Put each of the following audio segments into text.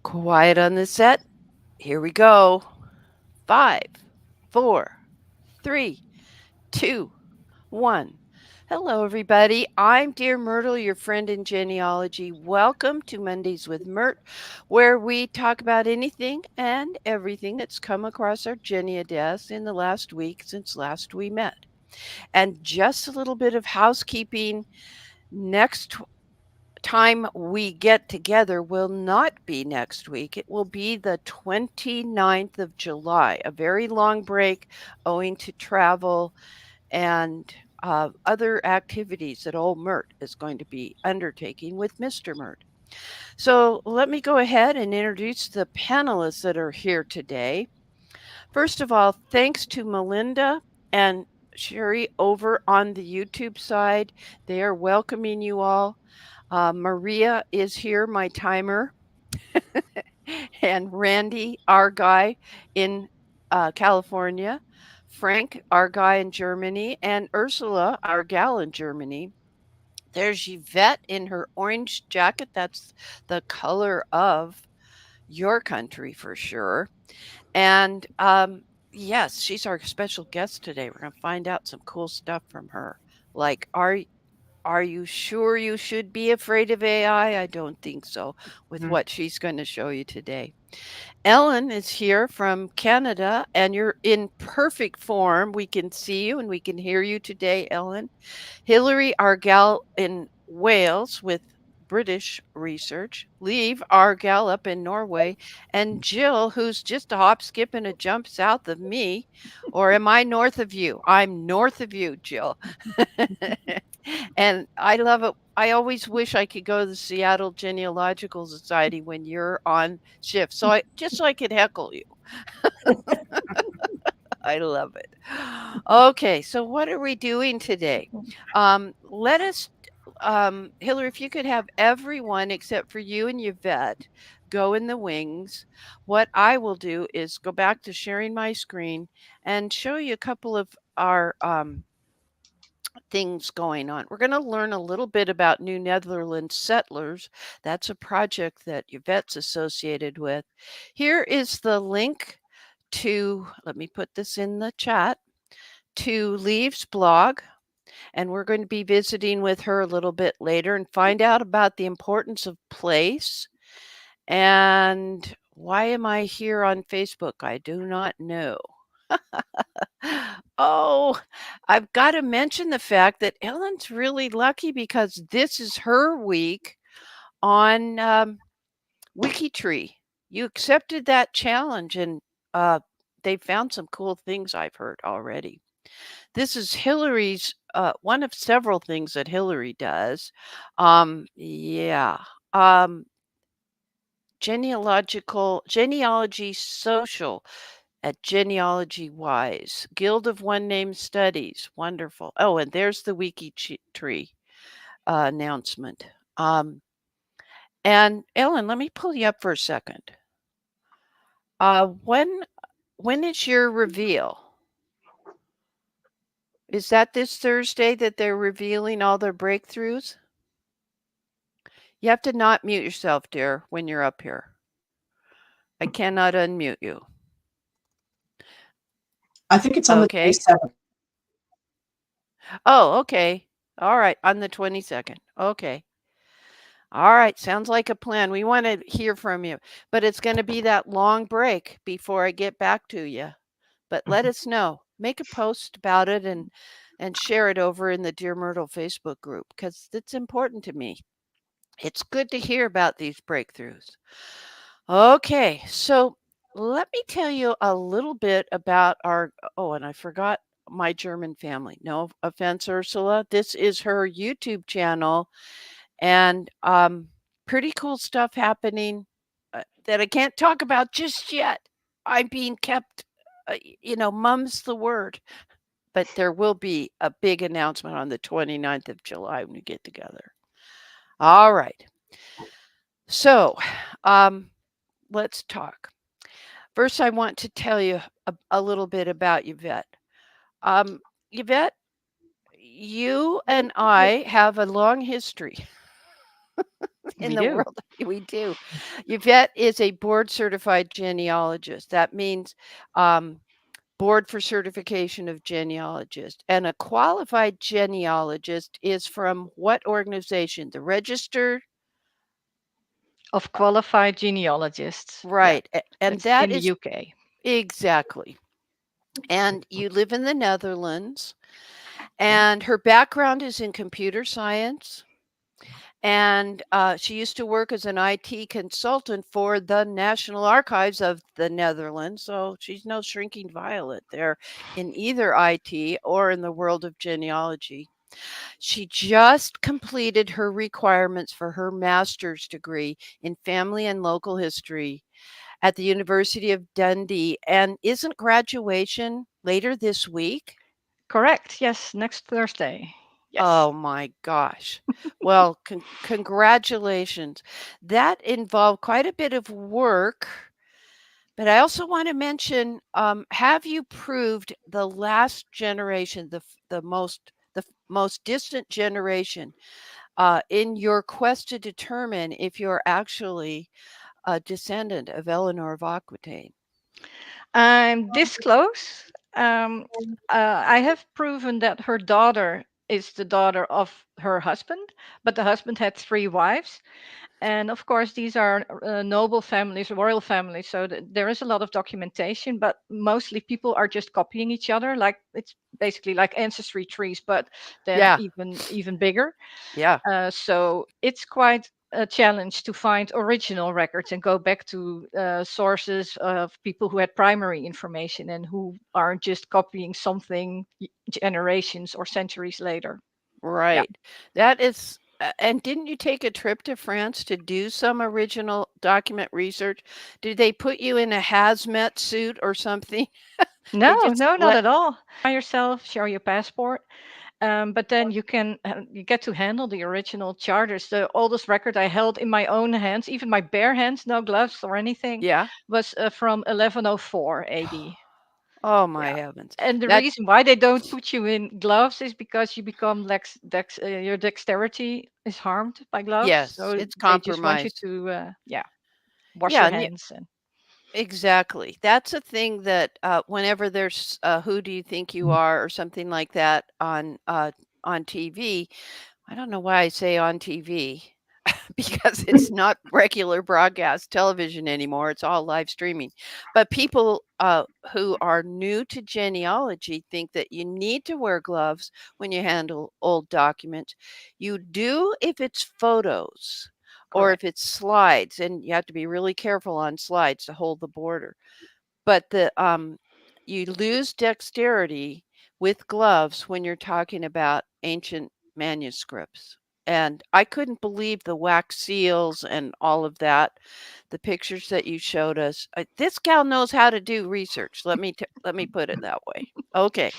Quiet on the set. Here we go. Five, four, three, two, one. Hello, everybody. I'm Dear Myrtle, your friend in genealogy. Welcome to Mondays with Myrt, where we talk about anything and everything that's come across our Genia desk in the last week since last we met. And just a little bit of housekeeping. Next time we get together will not be next week. It will be the 29th of July, a very long break owing to travel and other activities that old Myrt is going to be undertaking with Mr. Myrt. So let me go ahead and introduce the panelists that are here today. First of all, thanks to Melinda and Sherry over on the YouTube side. They are welcoming you all. Maria is here, my timer, and Randy, our guy in California, Frank, our guy in Germany, and Ursula, our gal in Germany. There's Yvette in her orange jacket. That's the color of your country for sure. And yes, she's our special guest today. We're going to find out some cool stuff from her. Like, are you sure you should be afraid of AI? I don't think so, with what she's going to show you today. Ellen is here from Canada, and you're in perfect form. We can see you and we can hear you today, Ellen. Hilary, our gal in Wales with British research. Leave, our gal up in Norway. And Jill, who's just a hop, skip, and a jump south of me. Or am I north of you? I'm north of you, Jill. And I love it. I always wish I could go to the Seattle Genealogical Society when you're on shift, so I could heckle you. I love it. Okay, so what are we doing today? Let us, Hillary, if you could have everyone except for you and Yvette go in the wings. What I will do is go back to sharing my screen and show you a couple of our things going on. We're going to learn a little bit about New Netherlands settlers. That's a project that Yvette's associated with. Here is the link to, let me put this in the chat, to Leave's blog. And we're going to be visiting with her a little bit later and find out about the importance of place. And why am I here on Facebook? I do not know. Oh, I've got to mention the fact that Ellen's really lucky because this is her week on WikiTree. You accepted that challenge, and they found some cool things I've heard already. This is Hillary's one of several things that Hillary does. Yeah. Um, genealogy social at Genealogy Wise, Guild of One Name Studies. Wonderful. Oh, and there's the Wiki Tree announcement. And Ellen, let me pull you up for a second. When is your reveal? Is that this Thursday that they're revealing all their breakthroughs? You have to not mute yourself, dear, when you're up here. I cannot unmute you. I think it's on the 27th. Oh, okay. All right. On the 22nd. Okay. All right. Sounds like a plan. We want to hear from you, but it's going to be that long break before I get back to you. But let us know. Make a post about it and share it over in the Dear Myrtle Facebook group because it's important to me. It's good to hear about these breakthroughs. Okay. So let me tell you a little bit about our, oh, and I forgot my German family. No offense, Ursula. This is her YouTube channel, and pretty cool stuff happening that I can't talk about just yet. I'm being kept, mum's the word. But there will be a big announcement on the 29th of July when we get together. All right. So let's talk. First, I want to tell you a little bit about Yvette. Yvette, you and I have a long history. in We the do. world. We do. Yvette is a board certified genealogist. That means um, Board for Certification of Genealogist. And a qualified genealogist is from what organization? The Register? Of qualified genealogists. Yeah, Right. And that's that in the is UK. exactly. And you live in the Netherlands. And her background is in computer science. And she used to work as an IT consultant for the National Archives of the Netherlands. So she's no shrinking violet there in either IT or in the world of genealogy. She just completed her requirements for her master's degree in family and local history at the University of Dundee. And isn't graduation later this week? Correct. Yes, next Thursday. Yes. Oh my gosh. Well, congratulations. That involved quite a bit of work, but I also want to mention, have you proved the last generation, the most distant generation, in your quest to determine if you're actually a descendant of Eleanor of Aquitaine? I'm this close. Um, I have proven that her daughter is the daughter of her husband, but the husband had three wives. And of course, these are noble families, royal families. So there is a lot of documentation, but mostly people are just copying each other. Like it's basically like ancestry trees, but then Yeah, even bigger. yeah. So it's quite a challenge to find original records and go back to sources of people who had primary information and who aren't just copying something generations or centuries later. Yeah. Right. That is and didn't you take a trip to France to do some original document research? Did they put you in a hazmat suit or something? They No, just no, not let at all. By yourself, show your passport, but then you get to handle the original charters. The oldest record I held in my own hands, even my bare hands, no gloves or anything, yeah. was from 1104 AD. Oh my Yeah. heavens. And the That reason why they don't put you in gloves is because you become your dexterity is harmed by gloves. yes, So it's they just want you compromised. to, wash Yeah, your and hands. And exactly. That's a thing that whenever there's who do you think you are or something like that on TV. I don't know why I say on TV. Because it's not regular broadcast television anymore. It's all live streaming. But people who are new to genealogy think that you need to wear gloves when you handle old documents. You do if it's photos or if correct. it's slides, and you have to be really careful on slides to hold the border. But you lose dexterity with gloves when you're talking about ancient manuscripts. And I couldn't believe the wax seals and all of that. The pictures that you showed us. This gal knows how to do research. Let me put it that way. Okay.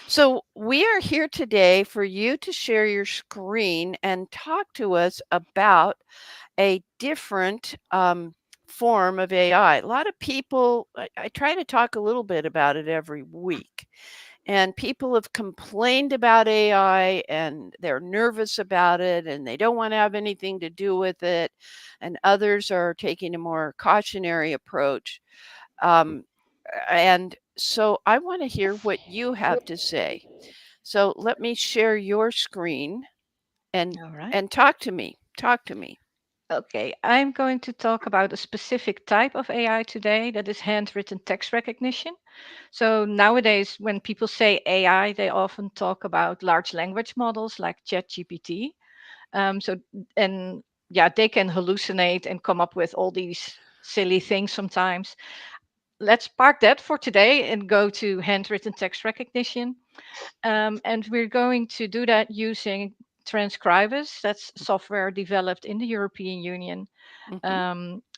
So we are here today for you to share your screen and talk to us about a different form of AI. A lot of people, I try to talk a little bit about it every week. And people have complained about AI and they're nervous about it and they don't want to have anything to do with it. And others are taking a more cautionary approach. Um, and so I want to hear what you have to say. So let me share your screen and All right. and talk to me. Talk to me. Okay, I'm going to talk about a specific type of AI today that is handwritten text recognition. So nowadays, when people say AI, they often talk about large language models like ChatGPT. So and yeah, they can hallucinate and come up with all these silly things sometimes. Let's park that for today and go to handwritten text recognition. And we're going to do that using Transkribus. That's software developed in the European Union. Mhm.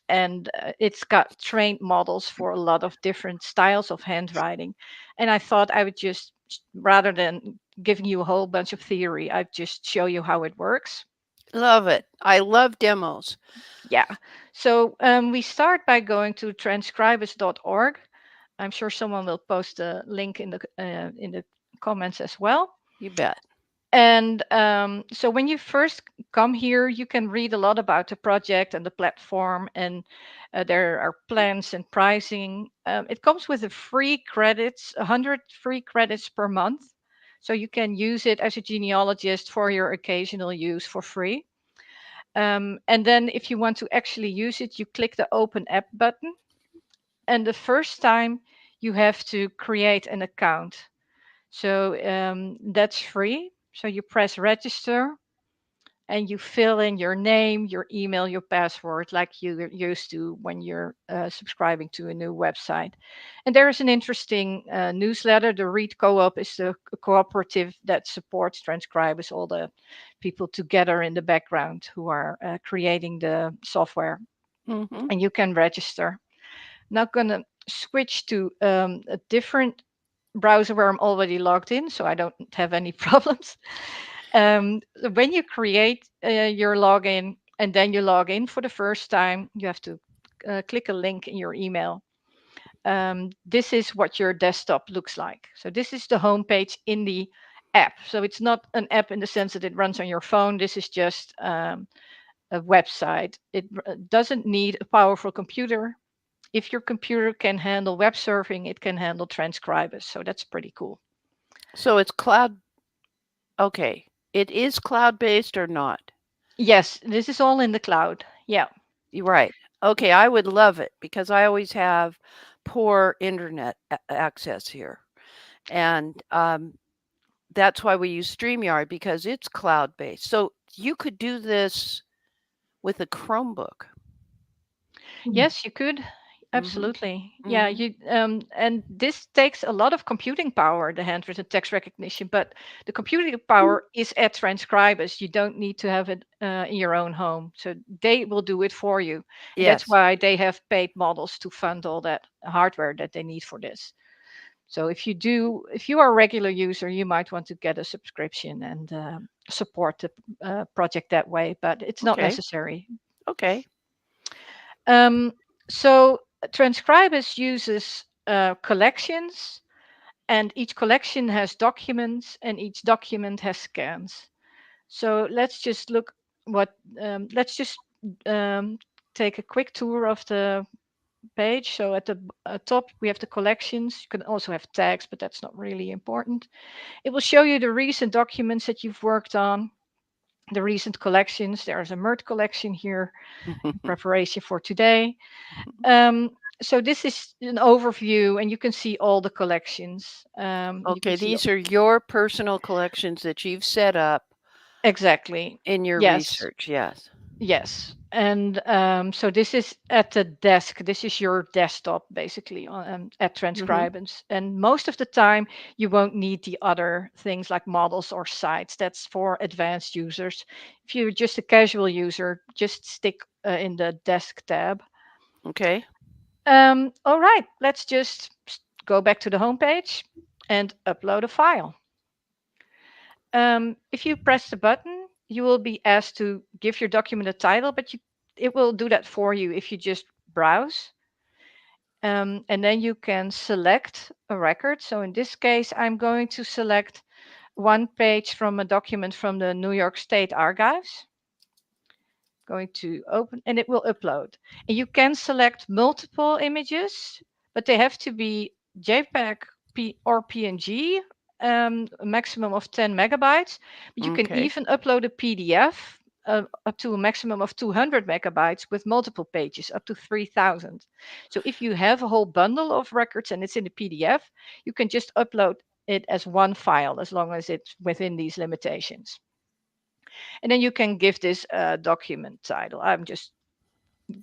And it's got trained models for a lot of different styles of handwriting. And I thought I would just, rather than giving you a whole bunch of theory, I'd just show you how it works. Love it. I love demos. Yeah. So we start by going to transkribus.org. I'm sure someone will post a link in the comments as well. You bet. And so when you first come here, you can read a lot about the project and the platform, and there are plans and pricing. It comes with a free credits, 100 free credits per month. So you can use it as a genealogist for your occasional use for free. And then if you want to actually use it, you click the Open App button. And the first time you have to create an account. So that's free. So you press register and you fill in your name, your email, your password, like you used to when you're subscribing to a new website. And there is an interesting newsletter. The Read Co-op is the cooperative that supports Transkribus, all the people together in the background who are creating the software. Mm-hmm. And you can register. Now going to switch to a different browser where I'm already logged in, so I don't have any problems. When you create your login and then you log in for the first time, you have to click a link in your email. This is what your desktop looks like. So this is the homepage in the app. So it's not an app in the sense that it runs on your phone. This is just a website. It doesn't need a powerful computer. If your computer can handle web surfing, it can handle Transkribus. So that's pretty cool. So it's cloud. Okay. It is cloud-based or not? Yes, this is all in the cloud. Yeah. You're right. Okay, I would love it because I always have poor internet access here. And that's why we use StreamYard because it's cloud-based. So you could do this with a Chromebook. Yes, you could. Mm-hmm. Absolutely. Yeah, Mm-hmm. you and this takes a lot of computing power, the handwritten text recognition, but the computing power is at Transkribus. You don't need to have it in your own home. So they will do it for you. And that's Yes. why they have paid models to fund all that hardware that they need for this. So if you are a regular user, you might want to get a subscription and support the project that way, but it's not Okay. necessary. Okay. Um, so Transkribus uses collections, and each collection has documents, and each document has scans. So let's just look what. Let's just um, take a quick tour of the page. So at the top we have the collections. You can also have tags, but that's not really important. It will show you the recent documents that you've worked on, the recent collections. There's a Myrt collection here in preparation for today. Um, so this is an overview, and you can see all the collections. You can Okay, see these are your personal collections that you've set up exactly. in your Yes, research. Yes. yes. And so this is at the desk. This is your desktop, basically, at Mm-hmm. Transkribus. And most of the time, you won't need the other things like models or sites. That's for advanced users. If you're just a casual user, just stick in the desk tab. Okay. All right, let's just go back to the homepage and upload a file. If you press the button, you will be asked to give your document a title, but it will do that for you if you just browse. And then you can select a record. So in this case, I'm going to select one page from a document from the New York State Archives. Going to open and it will upload. And you can select multiple images, but they have to be JPEG or PNG, a maximum of 10 megabytes. But you can Okay. even upload a PDF up to a maximum of 200 megabytes with multiple pages, up to 3,000. So if you have a whole bundle of records and it's in a PDF, you can just upload it as one file as long as it's within these limitations. And then you can give this a document title. I'm just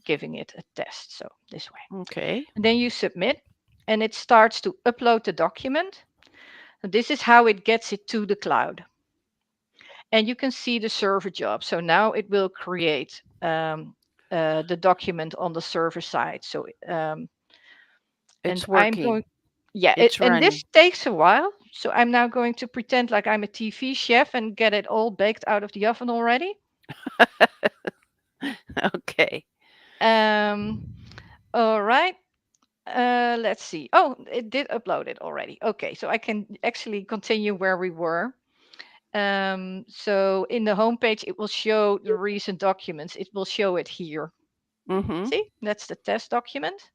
giving it a test, so this way. Okay. And then you submit, and it starts to upload the document. And this is how it gets it to the cloud. And you can see the server job. So now it will create the document on the server side. So and It's I'm working. going, yeah, It's and this running. takes a while. So I'm now going to pretend like I'm a TV chef and get it all baked out of the oven already. Okay. Um, all right. Let's see. Oh, it did upload it already. Okay, so I can actually continue where we were. So in the homepage, it will show the recent documents. It will show it here. Mm-hmm. See, that's the test document.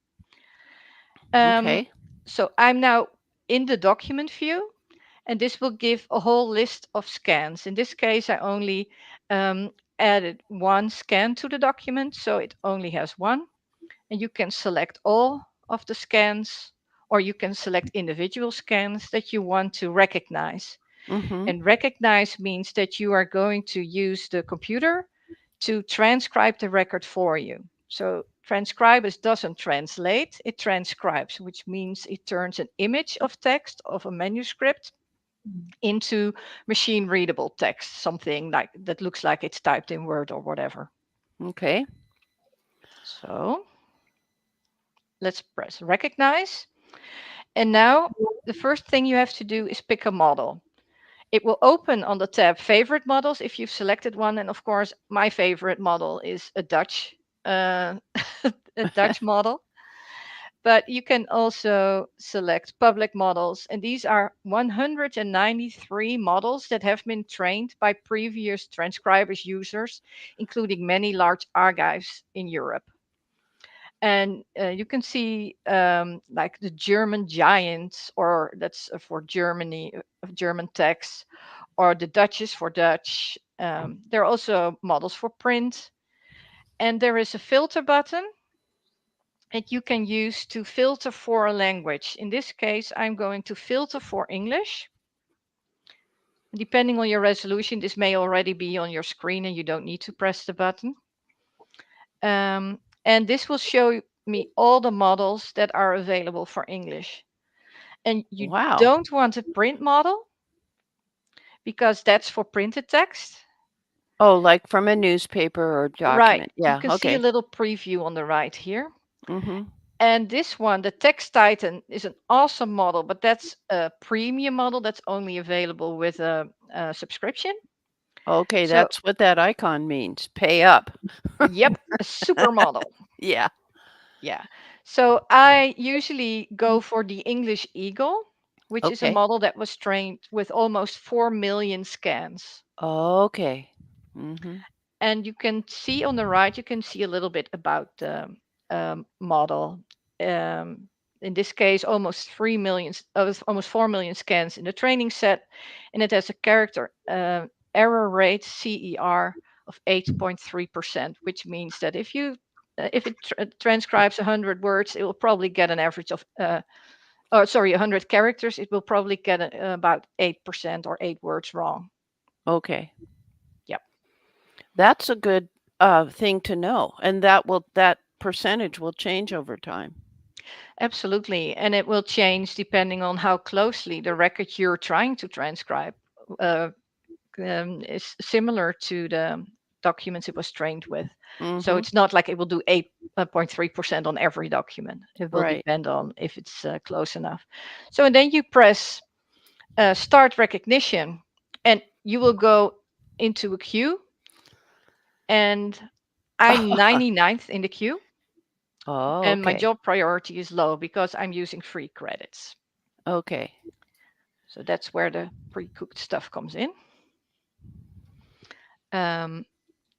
Okay. So I'm now in the document view, and this will give a whole list of scans. In this case, I only added one scan to the document, so it only has one. And you can select all of the scans, or you can select individual scans that you want to recognize. Mm-hmm. And recognize means that you are going to use the computer to transcribe the record for you. So Transkribus doesn't translate, it transcribes, which means it turns an image of text of a manuscript into machine readable text, something like that looks like it's typed in Word or whatever. Okay. So let's press recognize. And now the first thing you have to do is pick a model. It will open on the tab favorite models if you've selected one. And of course, my favorite model is a Dutch a Dutch model. But you can also select public models. And these are 193 models that have been trained by previous Transkribus users, including many large archives in Europe. And you can see like the German giants, or that's for Germany, German text, or the Dutches for Dutch. There are also models for print. And there is a filter button that you can use to filter for a language. In this case, I'm going to filter for English. Depending on your resolution, this may already be on your screen and you don't need to press the button. And this will show me all the models that are available for English. And you don't want a print model because that's for printed text. Oh, like from a newspaper or document. Right. Yeah. You can Okay. see a little preview on the right here. Mm-hmm. And this one, the Text Titan, is an awesome model, but that's a premium model that's only available with a subscription. Okay, so, that's what that icon means. Pay up. Yep, a super model. Yeah. Yeah. So I usually go for the English Eagle, which is a model that was trained with almost 4 million scans. Okay. Mm-hmm. And you can see on the right, you can see a little bit about the model. In this case, almost 3 million, almost 4 million scans in the training set. And it has a character error rate, CER, of 8.3%, which means that if it transcribes 100 words, it will probably get an average of, 100 characters, it will probably get about 8% or 8 words wrong. Okay. Yep. That's a good thing to know. And that percentage will change over time. Absolutely. And it will change depending on how closely the record you're trying to transcribe is similar to the documents it was trained with. Mm-hmm. So it's not like it will do 8.3% on every document. It will Right. depend on if it's close enough. So and then you press start recognition, and you will go into a queue. And I'm 99th in the queue. Oh, and my okay. job priority is low because I'm using free credits. Okay. So that's where the pre-cooked stuff comes in.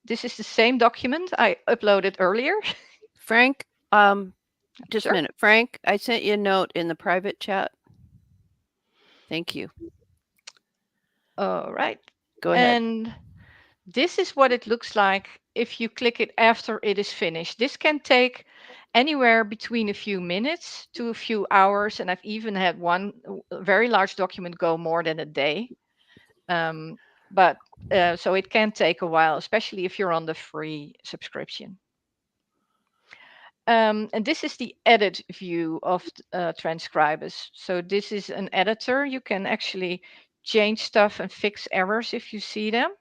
This is the same document I uploaded earlier. Frank, just a minute. Frank, I sent you a note in the private chat. Thank you. All right. Go ahead. And this is what it looks like if you click it after it is finished. This can take anywhere between a few minutes to a few hours. And I've even had one very large document go more than a day. But so it can take a while, especially if you're on the free subscription. And this is the edit view of Transkribus. So this is an editor. You can actually change stuff and fix errors if you see them.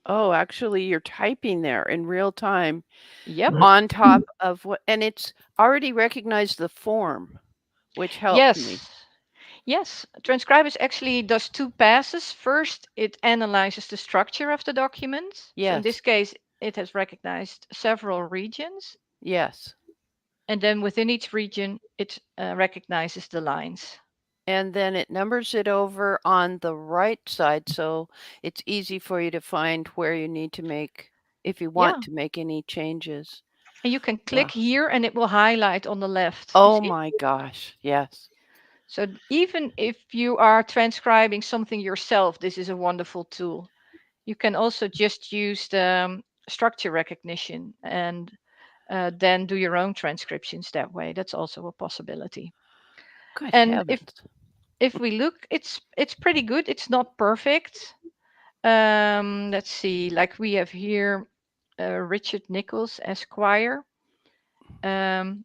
Oh, actually, you're typing there in real time. Yep. On top of what, and it's already recognized the form, which helps me. Yes. Transkribus actually does two passes. First, it analyzes the structure of the document. Yes. So in this case, it has recognized several regions. Yes. And then within each region, it recognizes the lines. and then it numbers it over on the right side, so it's easy for you to find where you need to make, if you want Yeah. to make any changes. And you can Wow. click here and it will highlight on the left. You Oh see? my gosh, yes. So even if you are transcribing something yourself, this is a wonderful tool. You can also just use the structure recognition and then do your own transcriptions that way. That's also a possibility. Good And heavens. if we look, it's pretty good. It's not perfect. Let's see. Like we have here, Richard Nichols, Esquire. Um,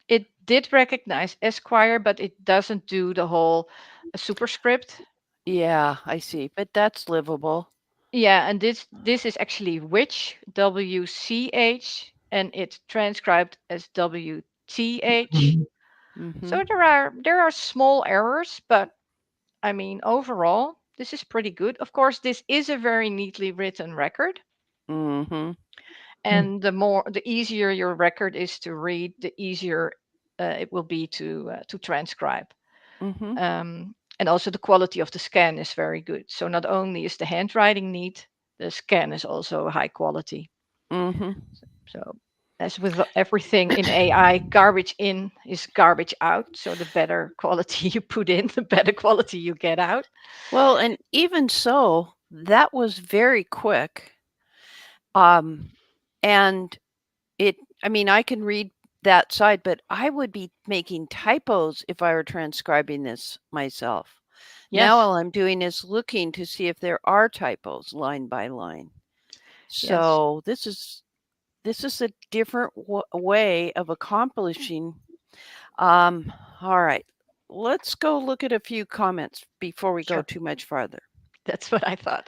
it did recognize Esquire, but it doesn't do the whole superscript. Yeah, I see, but that's livable. Yeah, and this is actually which, WCH, and it's transcribed as WTH. Mm-hmm. So there are small errors, but I mean overall this is pretty good. Of course, this is a very neatly written record, Mm-hmm. and the easier your record is to read, the easier it will be to transcribe. Mm-hmm. And also the quality of the scan is very good. So not only is the handwriting neat, the scan is also high quality. Mm-hmm. So as with everything in AI, garbage in is garbage out. So the better quality you put in, the better quality you get out. Well, and even so, that was very quick. And I mean, I can read that side, but I would be making typos if I were transcribing this myself. Now Yes, all I'm doing is looking to see if there are typos line by line. yes. So this is a different way of accomplishing. Um, all right, let's go look at a few comments before we go Sure. too much farther. That's what I thought.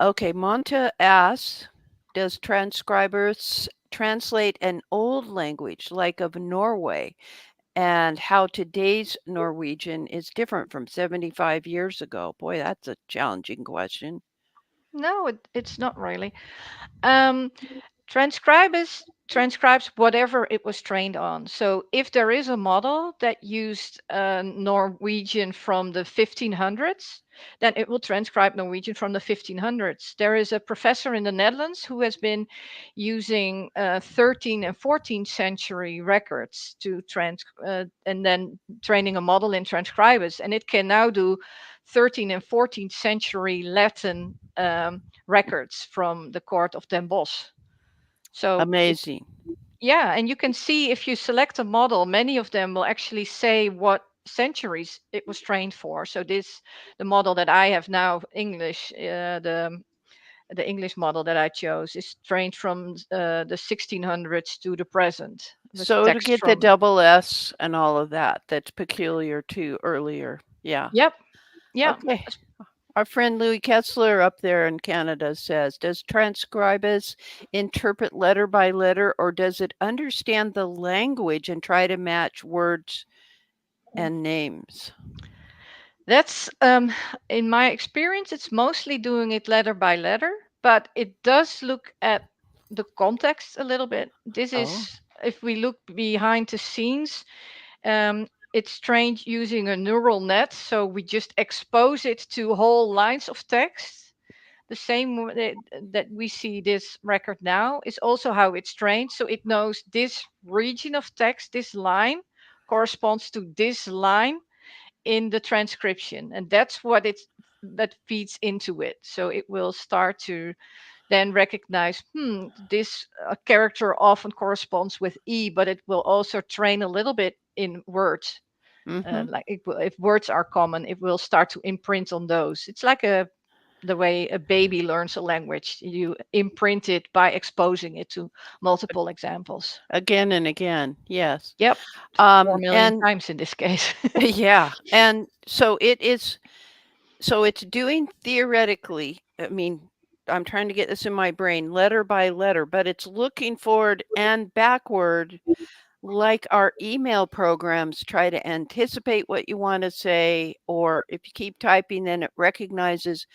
Okay, Monta asks, does transcribers translate an old language like of Norway and how today's Norwegian is different from 75 years ago? Boy, that's a challenging question. No, it's not really. Um, transcribes whatever it was trained on. So if there is a model that used Norwegian from the 1500s, then it will transcribe Norwegian from the 1500s. There is a professor in the Netherlands who has been using 13th and 14th century records to and then training a model in Transkribus, and it can now do 13th and 14th century Latin records from the court of Den Bosch. So it's, Amazing. yeah, and you can see if you select a model, many of them will actually say what centuries it was trained for. So the model that I have now, English, the English model that I chose is trained from the 1600s to the present with So to text get the from. double S and all of that, that's peculiar to earlier. Yeah. Yep. Yeah. Okay. Our friend Louis Kessler up there in Canada says, does Transkribus interpret letter by letter or does it understand the language and try to match words and names? That's in my experience, it's mostly doing it letter by letter, but it does look at the context a little bit. This Oh. is, if we look behind the scenes, it's trained using a neural net. So we just expose it to whole lines of text. The same that we see this record now is also how it's trained. So it knows this region of text, this line corresponds to this line in the transcription, and that's what that feeds into it. So it will start to then recognize, this character often corresponds with E, but it will also train a little bit in words. Mm-hmm. Like if words are common, it will start to imprint on those. It's like the way a baby learns a language. You imprint it by exposing it to multiple examples. Again and again. Yes. Yep, 4 million And times in this case. yeah. And so it's doing theoretically, I mean, I'm trying to get this in my brain letter by letter, but it's looking forward and backward like our email programs try to anticipate what you want to say, or if you keep typing, then it recognizes,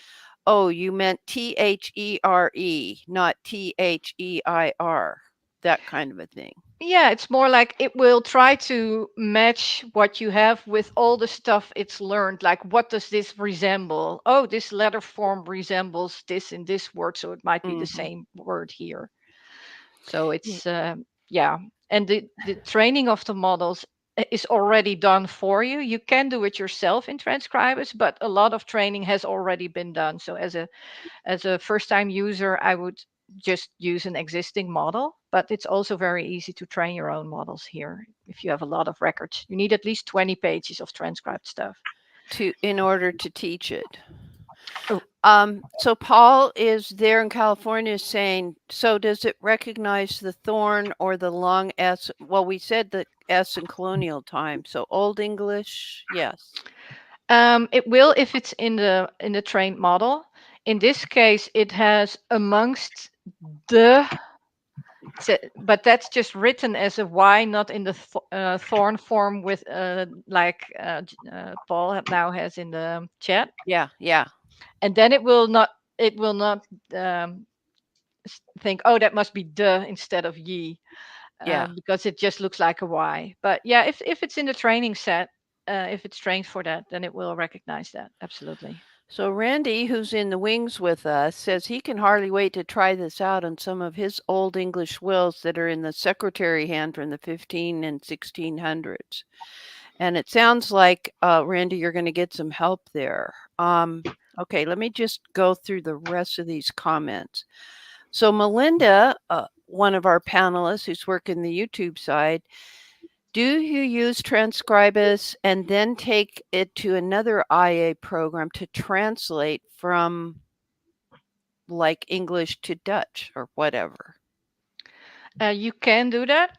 oh, you meant THERE, not THEIR. that kind of a thing. Yeah, it's more like it will try to match what you have with all the stuff it's learned. Like, what does this resemble? Oh, this letter form resembles this in this word, so it might be the same word here. So it's yeah, and the training of the models is already done for you. You can do it yourself in Transkribus, but a lot of training has already been done. So as a first time user, I would just use an existing model, but it's also very easy to train your own models here if you have a lot of records. You need at least 20 pages of transcribed stuff in order to teach it. Oh. So Paul is there in California saying, so does it recognize the thorn or the long S? Well, we said the S in colonial time. So Old English, yes. It will if it's in the trained model. In this case, it has amongst the, but that's just written as a Y, not in the thorn form with like Paul now has in the chat. Yeah, yeah. And then it will not think, oh, that must be the instead of ye, Yeah. because it just looks like a Y. But yeah, if it's in the training set, if it's trained for that, then it will recognize that. Absolutely. So Randy, who's in the wings with us, says he can hardly wait to try this out on some of his Old English wills that are in the secretary hand from the 15 and 1600s. And it sounds like, Randy, you're going to get some help there. Okay, let me just go through the rest of these comments. So Melinda, one of our panelists who's working the YouTube side, do you use Transkribus and then take it to another IA program to translate from like English to Dutch or whatever? You can do that.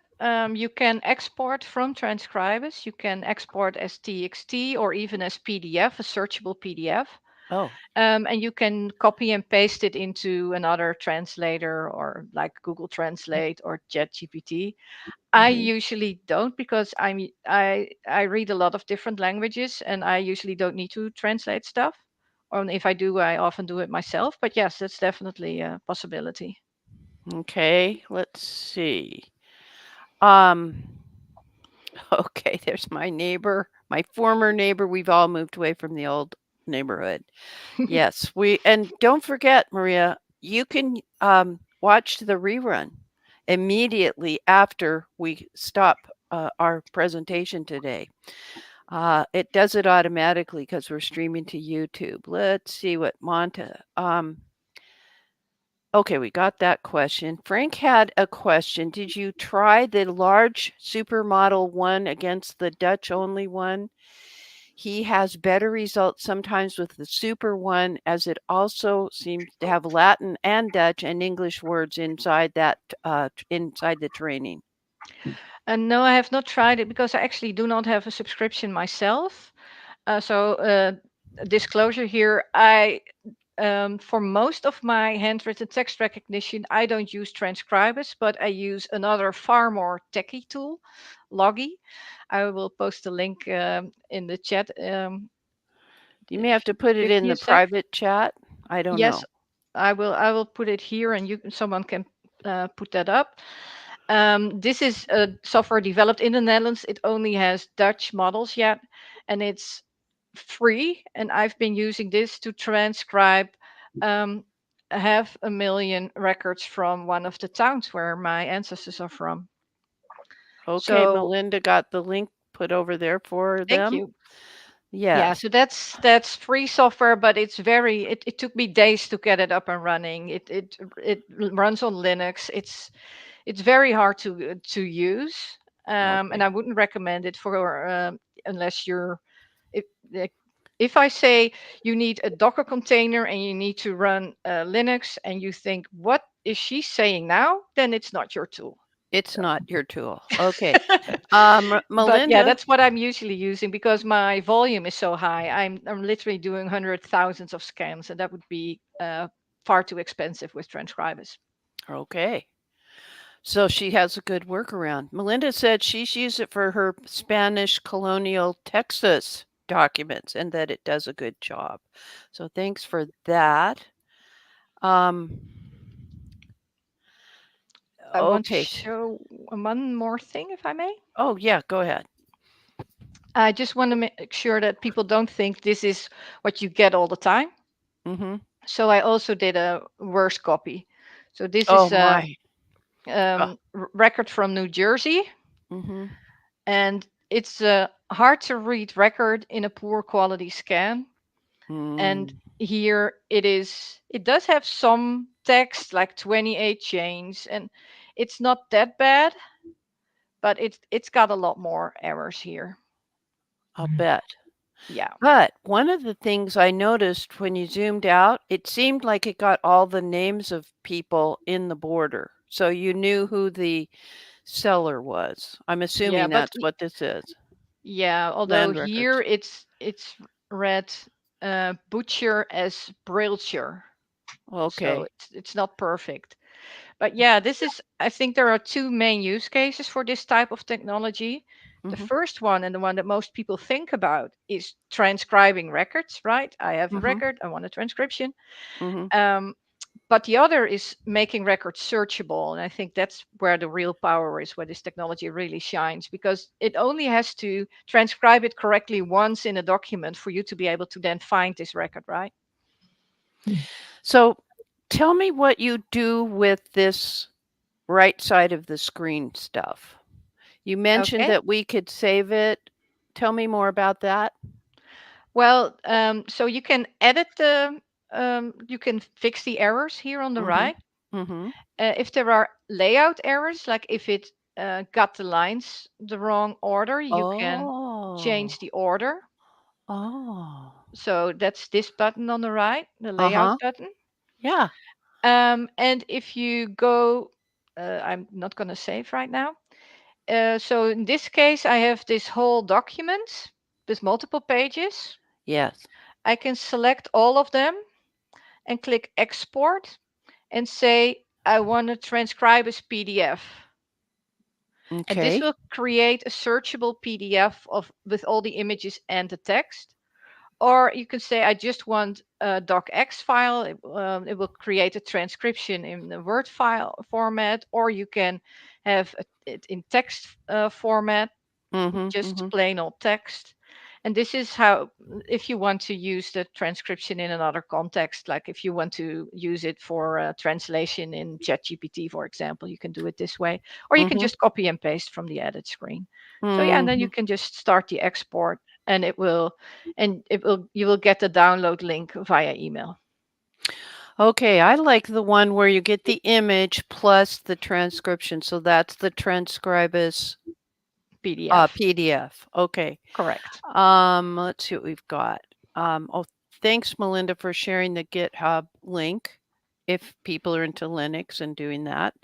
You can export from Transkribus. You can export as TXT or even as PDF, a searchable PDF. Oh. And you can copy and paste it into another translator or like Google Translate or ChatGPT. I usually don't because I read a lot of different languages and I usually don't need to translate stuff. Or if I do, I often do it myself. But yes, that's definitely a possibility. Okay, let's see. Um, okay, there's my neighbor, my former neighbor. We've all moved away from the old neighborhood. Yes, and don't forget, Maria, you can watch the rerun immediately after we stop our presentation today. It does it automatically because we're streaming to YouTube. Let's see what Monta. Okay, we got that question. Frank had a question. Did you try the large supermodel one against the Dutch only one? He has better results sometimes with the super one, as it also seems to have Latin and Dutch and English words inside that inside the training. And no, I have not tried it because I actually do not have a subscription myself. Disclosure here, I for most of my handwritten text recognition, I don't use Transkribus, but I use another far more techy tool, Loggy. I will post a link in the chat. You may have to put it Give in me the a sec. private chat. I don't know. Yes, I will. I will put it here, and someone can put that up. This is a software developed in the Netherlands. It only has Dutch models yet, and it's free. And I've been using this to transcribe 500,000 records from one of the towns where my ancestors are from. Okay, So Melinda got the link put over there for thank them. you. Yeah, Yes. so that's free software, but it took me days to get it up and running. It runs on Linux. It's very hard to use, and Okay. I wouldn't recommend it for unless you're if if I say you need a Docker container and you need to run Linux and you think what is she saying now, then it's not your tool. It's So. not your tool. Okay. But yeah, Melinda. that's what I'm usually using because my volume is so high. I'm literally doing hundred thousands of scans, and that would be far too expensive with Transkribus. Okay. So she has a good workaround. Melinda said she's used it for her Spanish colonial Texas documents and that it does a good job. So thanks for that. Um, I want to Okay. show one more thing, if I may. Oh, yeah, go ahead. I just want to make sure that people don't think this is what you get all the time. Mm-hmm. So I also did a worse copy. So this Oh, is my. record from New Jersey, Mm-hmm. and it's a hard to read record in a poor quality scan. And Mm. here it does have some text, like 28 chains, and it's not that bad, but it's got a lot more errors here. I'll bet. Yeah. But one of the things I noticed when you zoomed out, it seemed like it got all the names of people in the border. So you knew who the seller was. I'm Yeah, assuming but that's what this is. yeah, although Land here records. it's read butcher as brilcher, so Okay. it's not perfect. But yeah, this is, I think there are two main use cases for this type of technology. The Mm-hmm. first one, and the one that most people think about, is transcribing records, right? I have a Mm-hmm. record, I want a transcription. Mm-hmm. Um, but the other is making records searchable. And I think that's where the real power is, where this technology really shines, because it only has to transcribe it correctly once in a document for you to be able to then find this record, right? So tell me what you do with this right side of the screen stuff. You mentioned Okay. that we could save it. Tell me more about that. Well, so you can edit you can fix the errors here on the Mm-hmm. right. Mm-hmm. If there are layout errors, like if it got the lines the wrong order, you can Oh. change the order. Oh. So that's this button on the right, the layout Uh-huh. button. Yeah. And if you go, I'm not going to save right now. So in this case, I have this whole document with multiple pages. Yes. I can select all of them and click export and say, I want to transcribe as PDF. And this Okay. will create a searchable PDF with all the images and the text. Or you can say, I just want a docx file. It will create a transcription in the Word file format, or you can have it in text format, Mm-hmm. just Mm-hmm. plain old text. And this is how, if you want to use the transcription in another context, like if you want to use it for translation in ChatGPT, for example, you can do it this way, or you can Mm-hmm. just copy and paste from the edit screen. So yeah, and then Mm-hmm. you can just start the export, and you will get the download link via email. Okay, I like the one where you get the image plus the transcription. So that's the Transkribus PDF. PDF. Okay. Correct. Let's see what we've got. Oh, thanks, Melinda, for sharing the GitHub link if people are into Linux and doing that.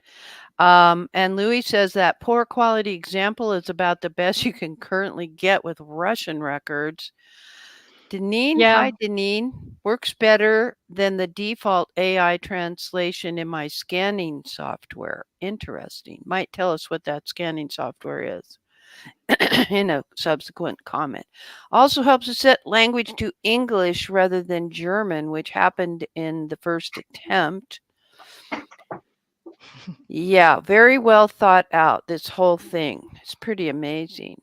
And Louis says that poor quality example is about the best you can currently get with Russian records. Deneen, Yeah. hi Deneen, works better than the default AI translation in my scanning software. Interesting. Might tell us what that scanning software is in a subsequent comment. Also helps us set language to English rather than German, which happened in the first attempt. Yeah, very well thought out, this whole thing. It's pretty amazing.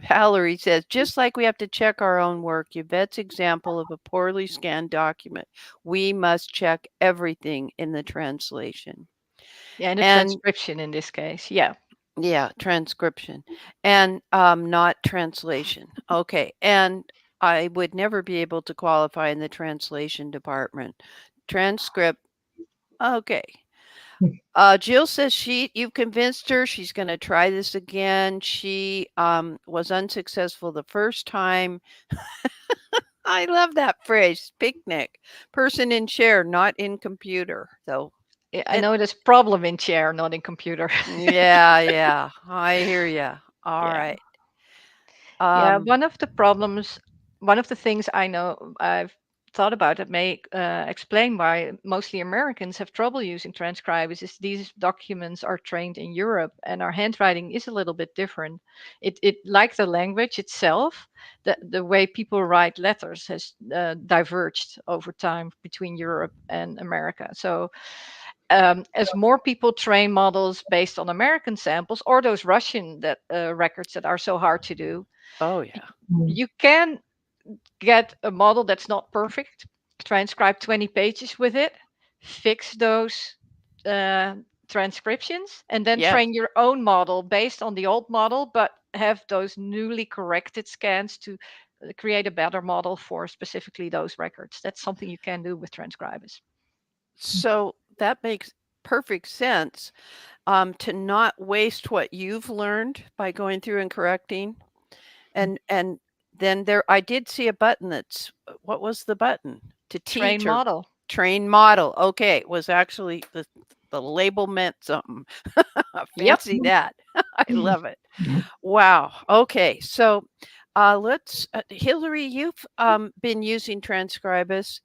Valerie says, just like we have to check our own work, Yvette's example of a poorly scanned document, we must check everything in the translation. Yeah, and the And transcription in this case. Yeah. yeah, transcription and not translation. Okay. And I would never be able to qualify in the translation department. Transcript. Okay. Jill says you've convinced her she's going to try this again. She was unsuccessful the first time. I love that phrase, picnic, person in chair, not in computer. So, I it, know there's problem in chair, not in computer. yeah, I hear you. All Yeah. right. Yeah, Um, one of the things I know I've thought about that may explain why mostly Americans have trouble using transcribers is these documents are trained in Europe and our handwriting is a little bit different. It like the language itself, the way people write letters has diverged over time between Europe and America. So as more people train models based on American samples or those Russian records that are so hard to do, Oh, yeah. you can get a model that's not perfect, transcribe 20 pages with it, fix those transcriptions, and then Yes. train your own model based on the old model, but have those newly corrected scans to create a better model for specifically those records. That's something you can do with Transkribus. So that makes perfect sense, to not waste what you've learned by going through and correcting. And then I did see a button that's, what was the button? To Train teach or model. train model. Okay, it was actually the label meant something. Fancy that. I love it. Wow. Okay, so let's Hillary, you've been using Transkribus.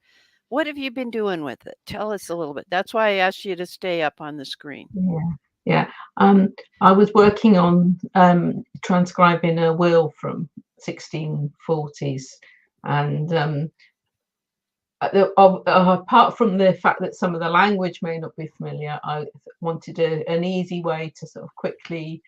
What have you been doing with it? Tell us a little bit. That's why I asked you to stay up on the screen. Yeah. I was working on transcribing a will from 1640s, and apart from the fact that some of the language may not be familiar, I wanted an easy way to sort of quickly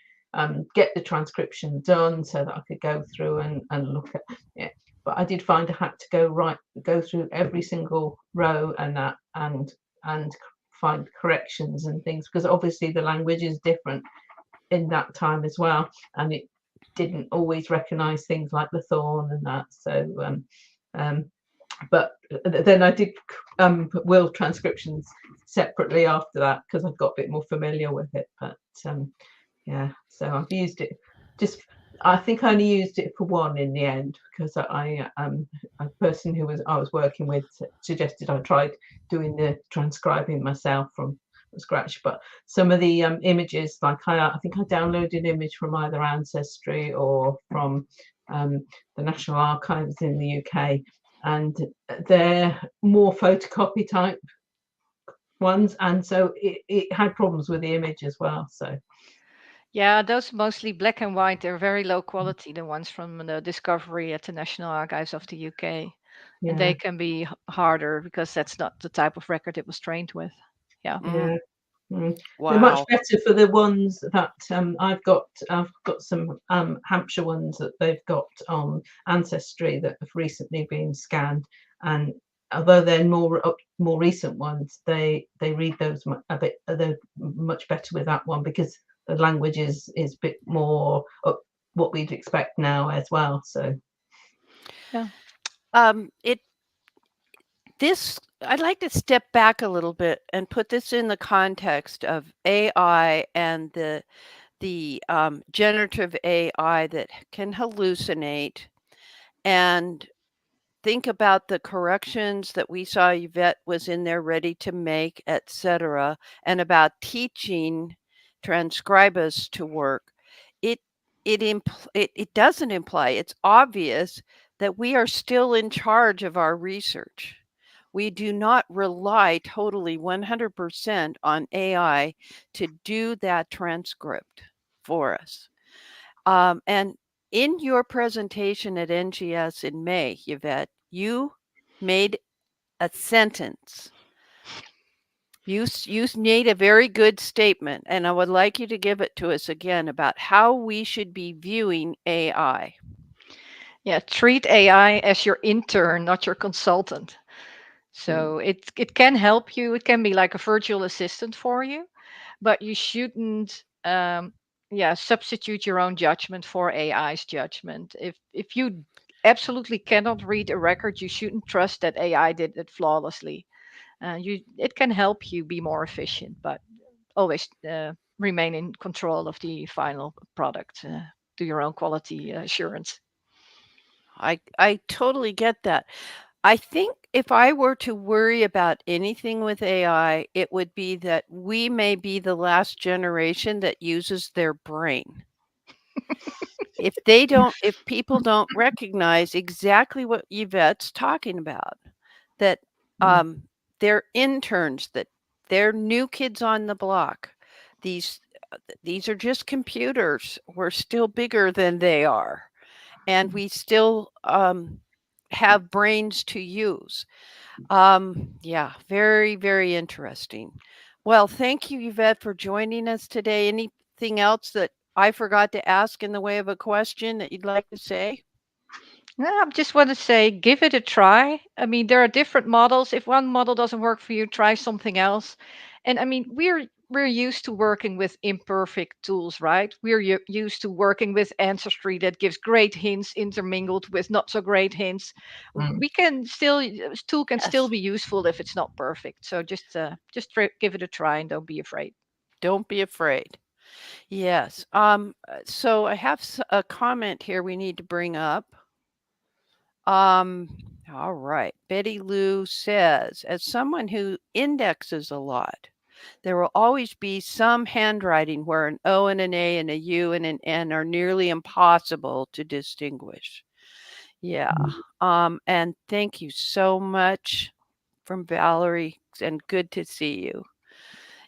get the transcription done so that I could go through and look at it. But I did find I had to go through every single row and find corrections and things, because obviously the language is different in that time as well, and it didn't always recognize things like the thorn and that. So but then I did will transcriptions separately after that, because I've got a bit more familiar with it. But yeah, so I've used it, I think I only used it for one in the end, because a person who I was working with suggested I tried doing the transcribing myself from scratch. But some of the images, like I think I downloaded an image from either Ancestry or from the National Archives in the UK, and they're more photocopy type ones, and so it had problems with the image as well. So yeah, those mostly black and white. They're very low quality, the ones from the Discovery at the National Archives of the UK. yeah. And they can be harder because that's not the type of record it was trained with. Yeah. Yeah. Wow. They're much better for the ones that I've got some Hampshire ones that they've got on Ancestry that have recently been scanned, and although they're more recent ones, they read those they're much better with that one, because the language is a bit more what we'd expect now as well. So yeah. I'd like to step back a little bit and put this in the context of AI and the generative AI that can hallucinate, and think about the corrections that we saw Yvette was in there ready to make, etc., and about teaching Transkribus to work. It doesn't imply, it's obvious that we are still in charge of our research. We do not rely totally 100% on AI to do that transcript for us. And in your presentation at NGS in May, Yvette, you made a sentence. You made a very good statement, and I would like you to give it to us again about how we should be viewing AI. Yeah, treat AI as your intern, not your consultant. So it can help you. It can be like a virtual assistant for you, but you shouldn't substitute your own judgment for AI's judgment. If you absolutely cannot read a record, you shouldn't trust that AI did it flawlessly. It can help you be more efficient, but always remain in control of the final product. Do your own quality assurance. I totally get that. I think if I were to worry about anything with AI, it would be that we may be the last generation that uses their brain. If people don't recognize exactly what Yvette's talking about, that they're interns, that they're new kids on the block. These are just computers. We're still bigger than they are, and we still have brains to use. Yeah, very, very interesting. Well, thank you, Yvette, for joining us today. Anything else that I forgot to ask in the way of a question that you'd like to say? No, I just want to say, give it a try. I mean, there are different models. If one model doesn't work for you, try something else. And I mean, we're used to working with imperfect tools, right? We're used to working with Ancestry that gives great hints intermingled with not so great hints. Mm. We can still tool can still Yes. be useful if it's not perfect. So give it a try and don't be afraid. Don't be afraid. Yes. So I have a comment here we need to bring up. Um, all right. Betty Lou says, as someone who indexes a lot, there will always be some handwriting where an O and an A and a U and an N are nearly impossible to distinguish. Yeah. And thank you so much from Valerie, and good to see you.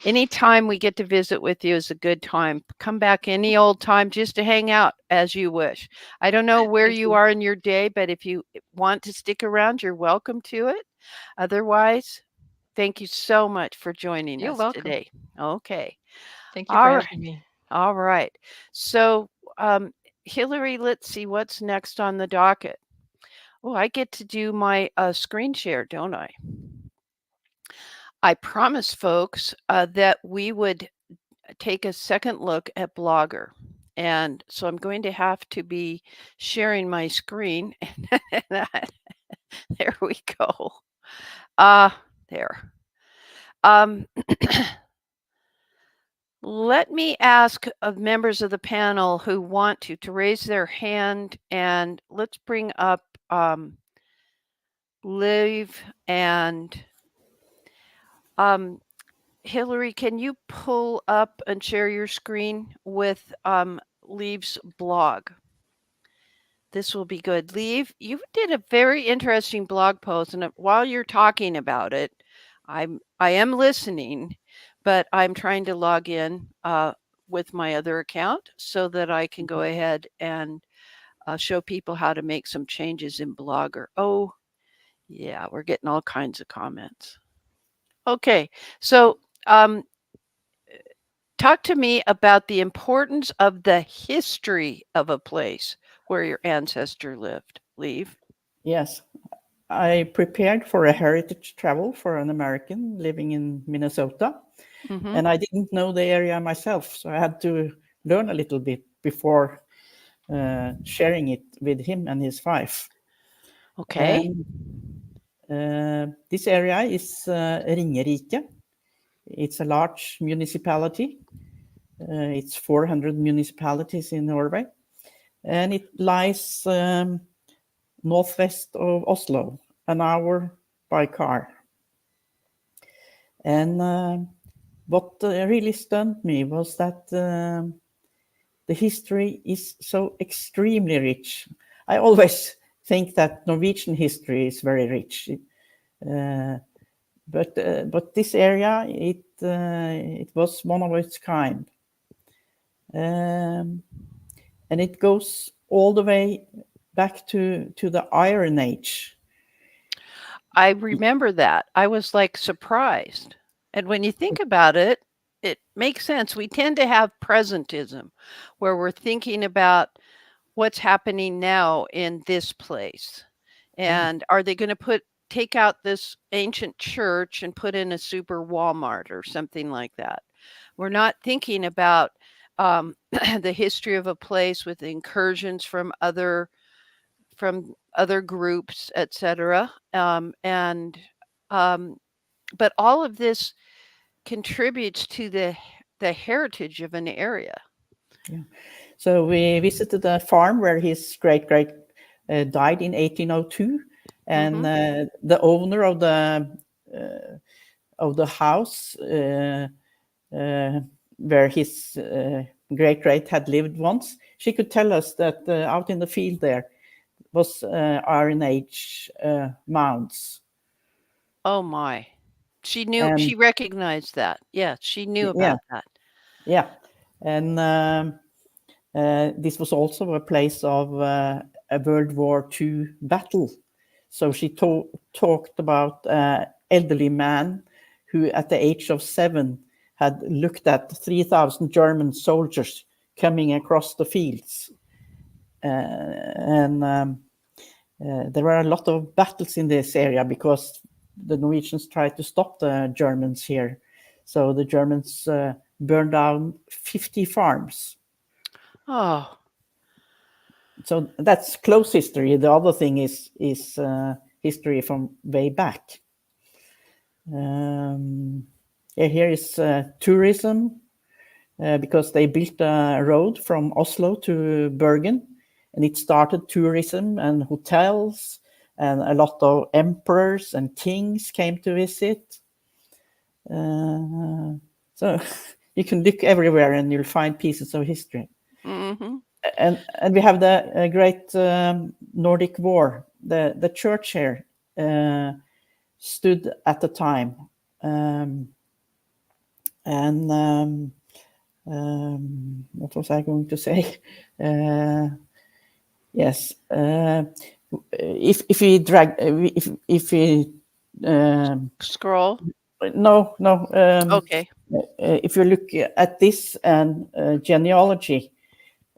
Anytime we get to visit with you is a good time. Come back any old time just to hang out as you wish. I don't know where Thank you you. are in your day, but if you want to stick around, you're welcome to it. Otherwise, thank you so much for joining You're us welcome. today. Okay. Thank you for All right. having me. All right. So, Hillary, let's see what's next on the docket. Oh, I get to do my screen share, don't I? I promised folks that we would take a second look at Blogger. And so I'm going to have to be sharing my screen. There we go. There. Um, let me ask of members of the panel who want to raise their hand, and let's bring up Liv and Hillary, can you pull up and share your screen with Liv's blog? This will be good. Liv, you did a very interesting blog post, and while you're talking about it, I am listening, but I'm trying to log in with my other account so that I can go ahead and show people how to make some changes in Blogger. Oh, yeah, we're getting all kinds of comments. Okay, so talk to me about the importance of the history of a place where your ancestor lived. Liv. Yes, I prepared for a heritage travel for an American living in Minnesota, Mm-hmm. and I didn't know the area myself, so I had to learn a little bit before sharing it with him and his wife. Okay. And this area is Ringerike. It's a large municipality. It's 400 municipalities in Norway, and it lies northwest of Oslo, an hour by car. And what really stunned me was that the history is so extremely rich. I always think that Norwegian history is very rich, but this area it was one of its kind, and it goes all the way back to the Iron Age. I remember that. I was like surprised. And when you think about it, it makes sense. We tend to have presentism where we're thinking about what's happening now in this place. And are they going to take out this ancient church and put in a super Walmart or something like that? We're not thinking about the history of a place with incursions from other groups, etc. But all of this contributes to the heritage of an area. Yeah. So we visited a farm where his great died in 1802, and the owner of the house where his great had lived once, she could tell us that out in the field there was Iron Age mounds. Oh my. She knew, And she recognized that. Yeah, she knew yeah, about that. yeah. And this was also a place of a World War II battle. So she talked about an elderly man who, at the age of 7, had looked at 3,000 German soldiers coming across the fields. And there were a lot of battles in this area because the Norwegians tried to stop the Germans here. So the Germans burned down 50 farms. Oh. So that's close history. The other thing is history from way back. Here is tourism, because they built a road from Oslo to Bergen, and it started tourism and hotels, and a lot of emperors and kings came to visit. So you can look everywhere and you'll find pieces of history. Mm-hmm. And we have the great Nordic War. The church here stood at the time, what was I going to say? Yes, if we drag, if we Scroll. No. Okay. If you look at this and genealogy,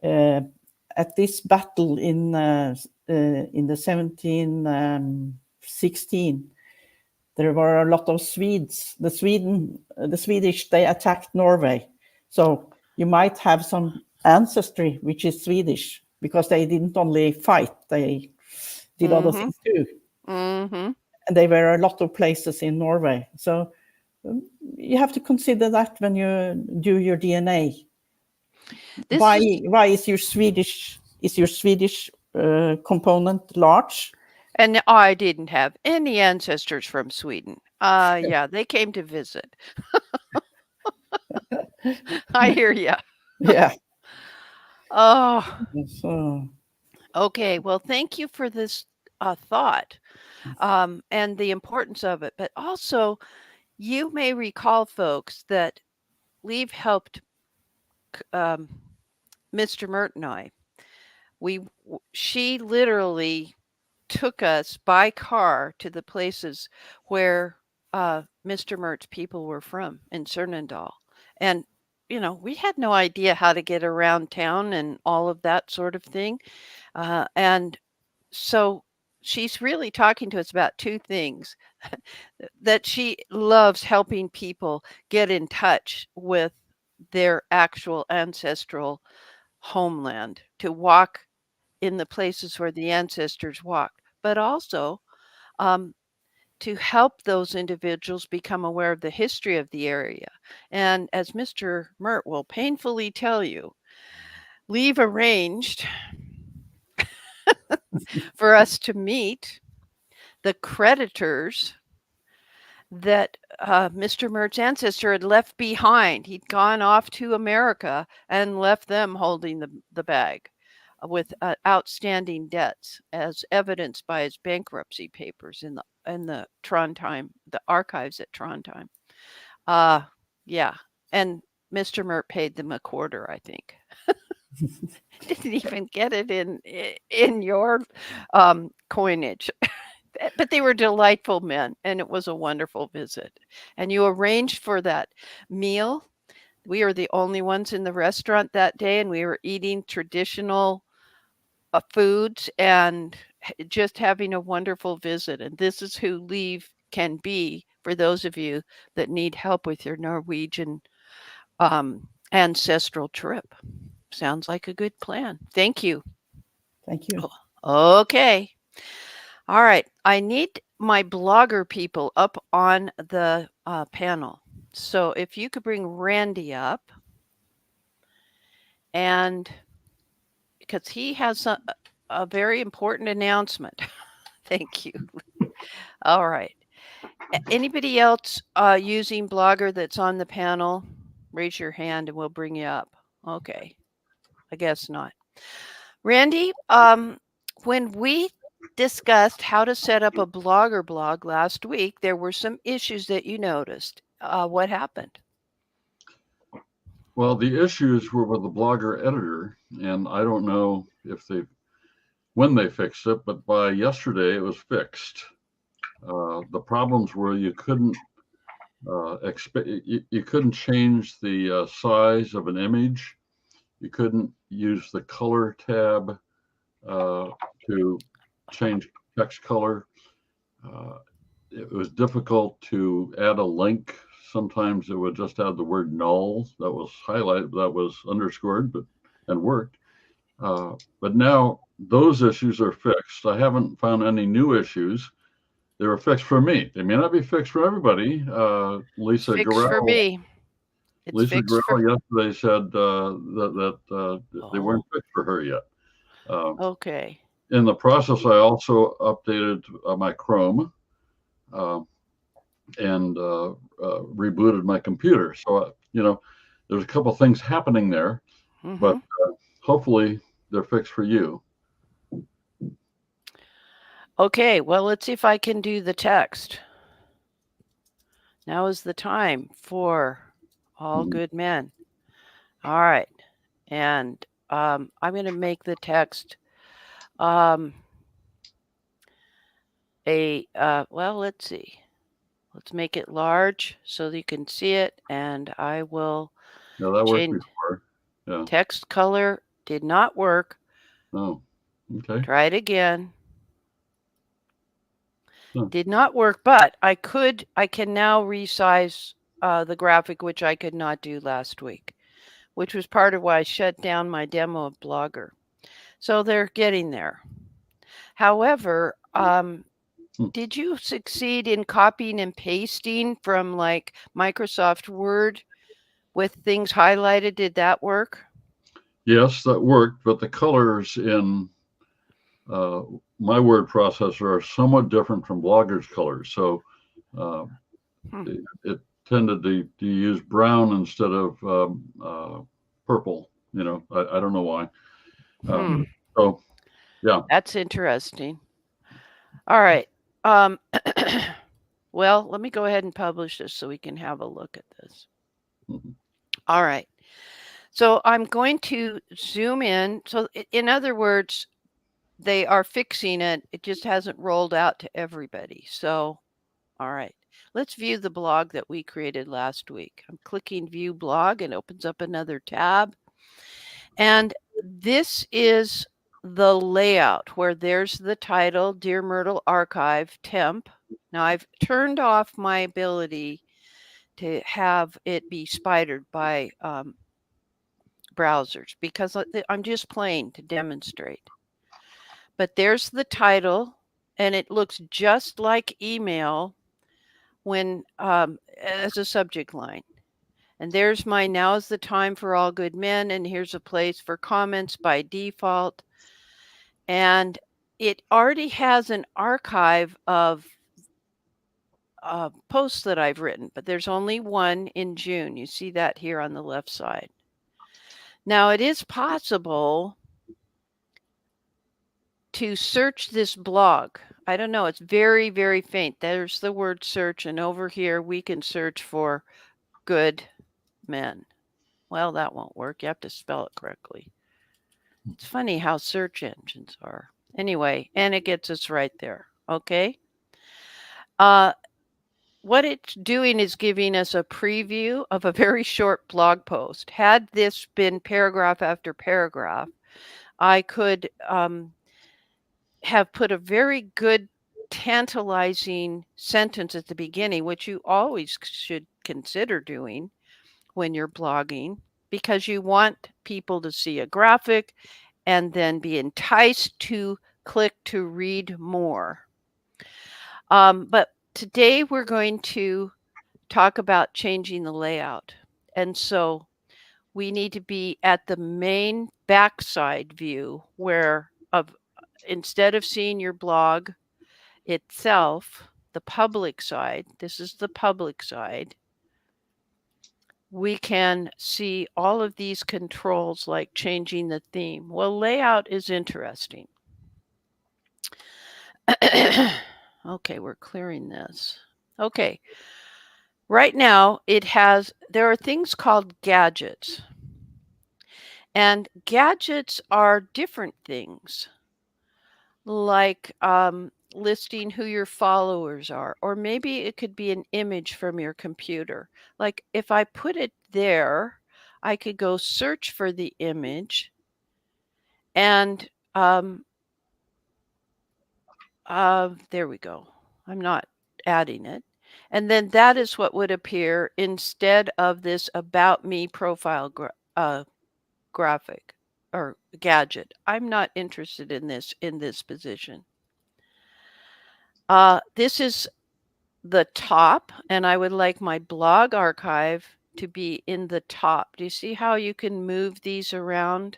at this battle in the 1716, there were a lot of Swedes. The Swedish, they attacked Norway. So you might have some ancestry which is Swedish, because they didn't only fight, they did other things too. Mm-hmm. And there were a lot of places in Norway. So you have to consider that when you do your DNA. Why is your Swedish component large? And I didn't have any ancestors from Sweden. Yeah, they came to visit. I hear you. Yeah. Oh. So, okay. Well, thank you for this thought and the importance of it. But also, you may recall, folks, that Liv helped Mr. Myrt and I. She literally took us by car to the places where Mr. Myrt's people were from in Surnadal. And, we had no idea how to get around town and all of that sort of thing. And so she's really talking to us about two things. That she loves helping people get in touch with their actual ancestral homeland, to walk in the places where the ancestors walked, but also to help those individuals become aware of the history of the area. And as Mr. Myrt will painfully tell you, Liv arranged for us to meet the creditors that Mr. Myrt's ancestor had left behind. He'd gone off to America and left them holding the bag with outstanding debts, as evidenced by his bankruptcy papers in the Trondheim, the archives at Trondheim. Yeah, and Mr. Myrt paid them a quarter, I think. Didn't even get it in your coinage. But they were delightful men, and it was a wonderful visit. And you arranged for that meal. We were the only ones in the restaurant that day, and we were eating traditional foods and just having a wonderful visit. And this is who Liv can be for those of you that need help with your Norwegian ancestral trip. Sounds like a good plan. Thank you. thank you. Okay. All right. I need my blogger people up on the panel. So if you could bring Randy up, and because he has a very important announcement. Thank you. All right. Anybody else using Blogger that's on the panel? Raise your hand and we'll bring you up. Okay. I guess not. Randy, when we discussed how to set up a Blogger blog last week, there were some issues that you noticed. What happened? Well, the issues were with the Blogger editor, and I don't know when they fixed it, but by yesterday it was fixed. The problems were you couldn't you couldn't change the size of an image. You couldn't use the color tab to change text color. It was difficult to add a link. Sometimes it would just have the word null that was highlighted, that was underscored, and worked. But now those issues are fixed. I haven't found any new issues. They were fixed for me. They may not be fixed for everybody. Lisa Fixed for Garrell, me. It's Lisa fixed for Garrell yesterday said that they weren't fixed for her yet. Okay. In the process, I also updated my Chrome and rebooted my computer. So, there's a couple things happening there, but hopefully they're fixed for you. Okay, well, let's see if I can do the text. Now is the time for all good men. All right. And I'm going to make the text well, let's see. Let's make it large so that you can see it, and I will that worked before. Yeah. Text color did not work. Oh, okay. Try it again. Did not work, but I can now resize the graphic, which I could not do last week, which was part of why I shut down my demo of Blogger. So they're getting there. However, did you succeed in copying and pasting from like Microsoft Word with things highlighted? Did that work? Yes, that worked, but the colors in my word processor are somewhat different from Blogger's colors. So it tended to use brown instead of purple. I don't know why. So, yeah. That's interesting. All right. Well, let me go ahead and publish this so we can have a look at this. All right. So I'm going to zoom in. So in other words, they are fixing it. It just hasn't rolled out to everybody. So, all right. Let's view the blog that we created last week. I'm clicking view blog and opens up another tab. And this is the layout where there's the title, Dear Myrtle Archive temp. Now I've turned off my ability to have it be spidered by browsers because I'm just playing to demonstrate. But there's the title, and it looks just like email when as a subject line. And there's my now is the time for all good men, and here's a place for comments by default. And it already has an archive of posts that I've written, but there's only one in June. You see that here on the left side. Now, it is possible to search this blog. I don't know. It's very, very faint. There's the word search. And over here, we can search for good men. Well, that won't work. You have to spell it correctly. It's funny how search engines are. Anyway, and it gets us right there. Okay. What it's doing is giving us a preview of a very short blog post. Had this been paragraph after paragraph, I could have put a very good, tantalizing sentence at the beginning, which you always should consider doing when you're blogging, because you want people to see a graphic and then be enticed to click to read more. But today we're going to talk about changing the layout. And so we need to be at the main backside view where instead of seeing your blog itself, the public side, this is the public side, we can see all of these controls like changing the theme. Well, layout is interesting. Okay, we're clearing this. Okay. Right now, there are things called gadgets. And gadgets are different things. Like listing who your followers are, or maybe it could be an image from your computer. Like if I put it there, I could go search for the image and there we go. I'm not adding it. And then that is what would appear instead of this About Me profile graphic or gadget. I'm not interested in this position. This is the top, and I would like my blog archive to be in the top. Do you see how you can move these around?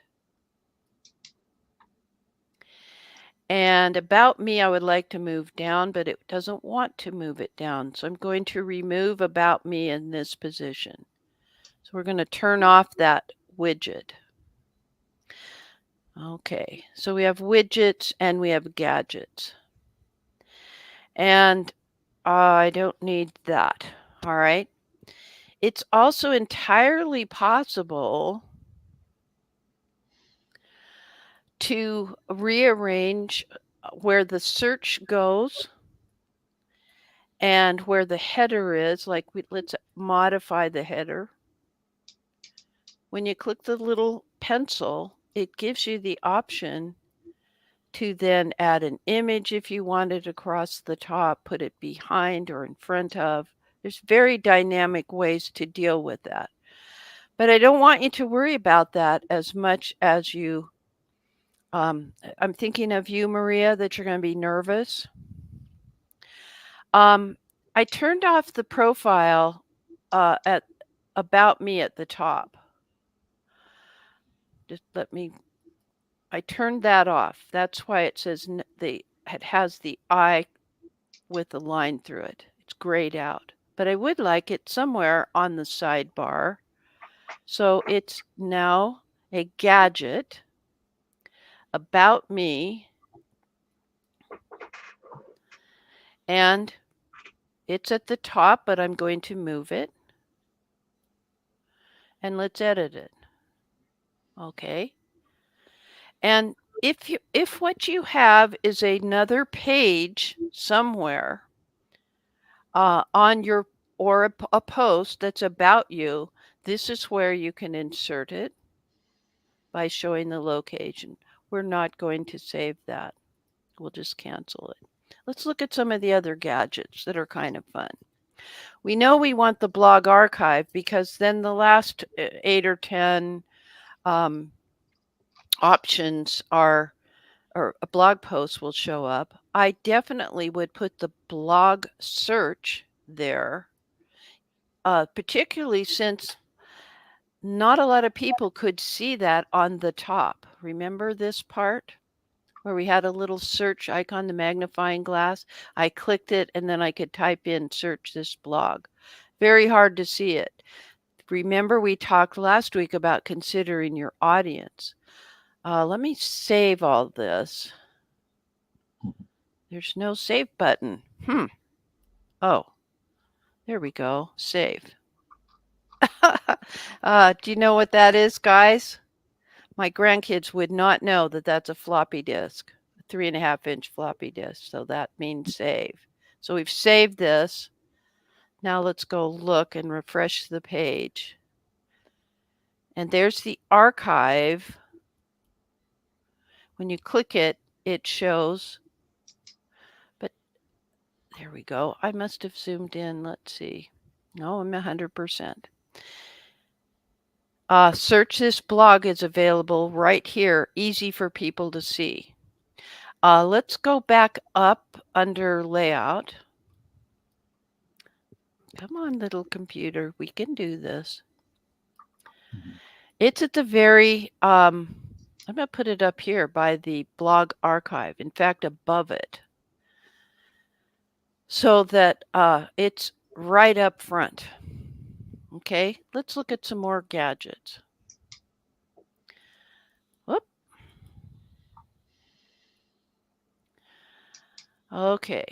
And About Me, I would like to move down, but it doesn't want to move it down. So I'm going to remove About Me in this position. So we're going to turn off that widget. Okay, so we have widgets and we have gadgets. And I don't need that. All right. It's also entirely possible to rearrange where the search goes and where the header is. Like let's modify the header. When you click the little pencil, it gives you the option to then add an image if you wanted across the top, put it behind or in front of. There's very dynamic ways to deal with that. But I don't want you to worry about that as much as you, I'm thinking of you, Maria, that you're going to be nervous. I turned off the profile at About Me at the top. Just I turned that off. That's why it says it has the I with a line through it. It's grayed out. But I would like it somewhere on the sidebar. So it's now a gadget, About Me, and it's at the top, but I'm going to move it. And let's edit it. Okay. And if what you have is another page somewhere on your or a post that's about you, this is where you can insert it by showing the location. We're not going to save that. We'll just cancel it. Let's look at some of the other gadgets that are kind of fun. We know we want the blog archive because then the last 8 or 10 options are, or a blog post will show up. I definitely would put the blog search there, particularly since not a lot of people could see that on the top. Remember this part where we had a little search icon, the magnifying glass? I clicked it and then I could type in search this blog. Very hard to see it. Remember we talked last week about considering your audience. Let me save all this. There's no save button. Oh, there we go. Save. Do you know what that is, guys? My grandkids would not know that that's a floppy disk, a 3.5-inch floppy disk. So that means save. So we've saved this. Now let's go look and refresh the page. And there's the archive. When you click it, it shows. But there we go. I must have zoomed in. Let's see. No, I'm 100%. Search this blog is available right here, easy for people to see. Let's go back up under layout. Come on, little computer, we can do this. It's at the very, I'm going to put it up here by the blog archive, in fact, above it, so that it's right up front. Okay, let's look at some more gadgets. Whoop. Okay.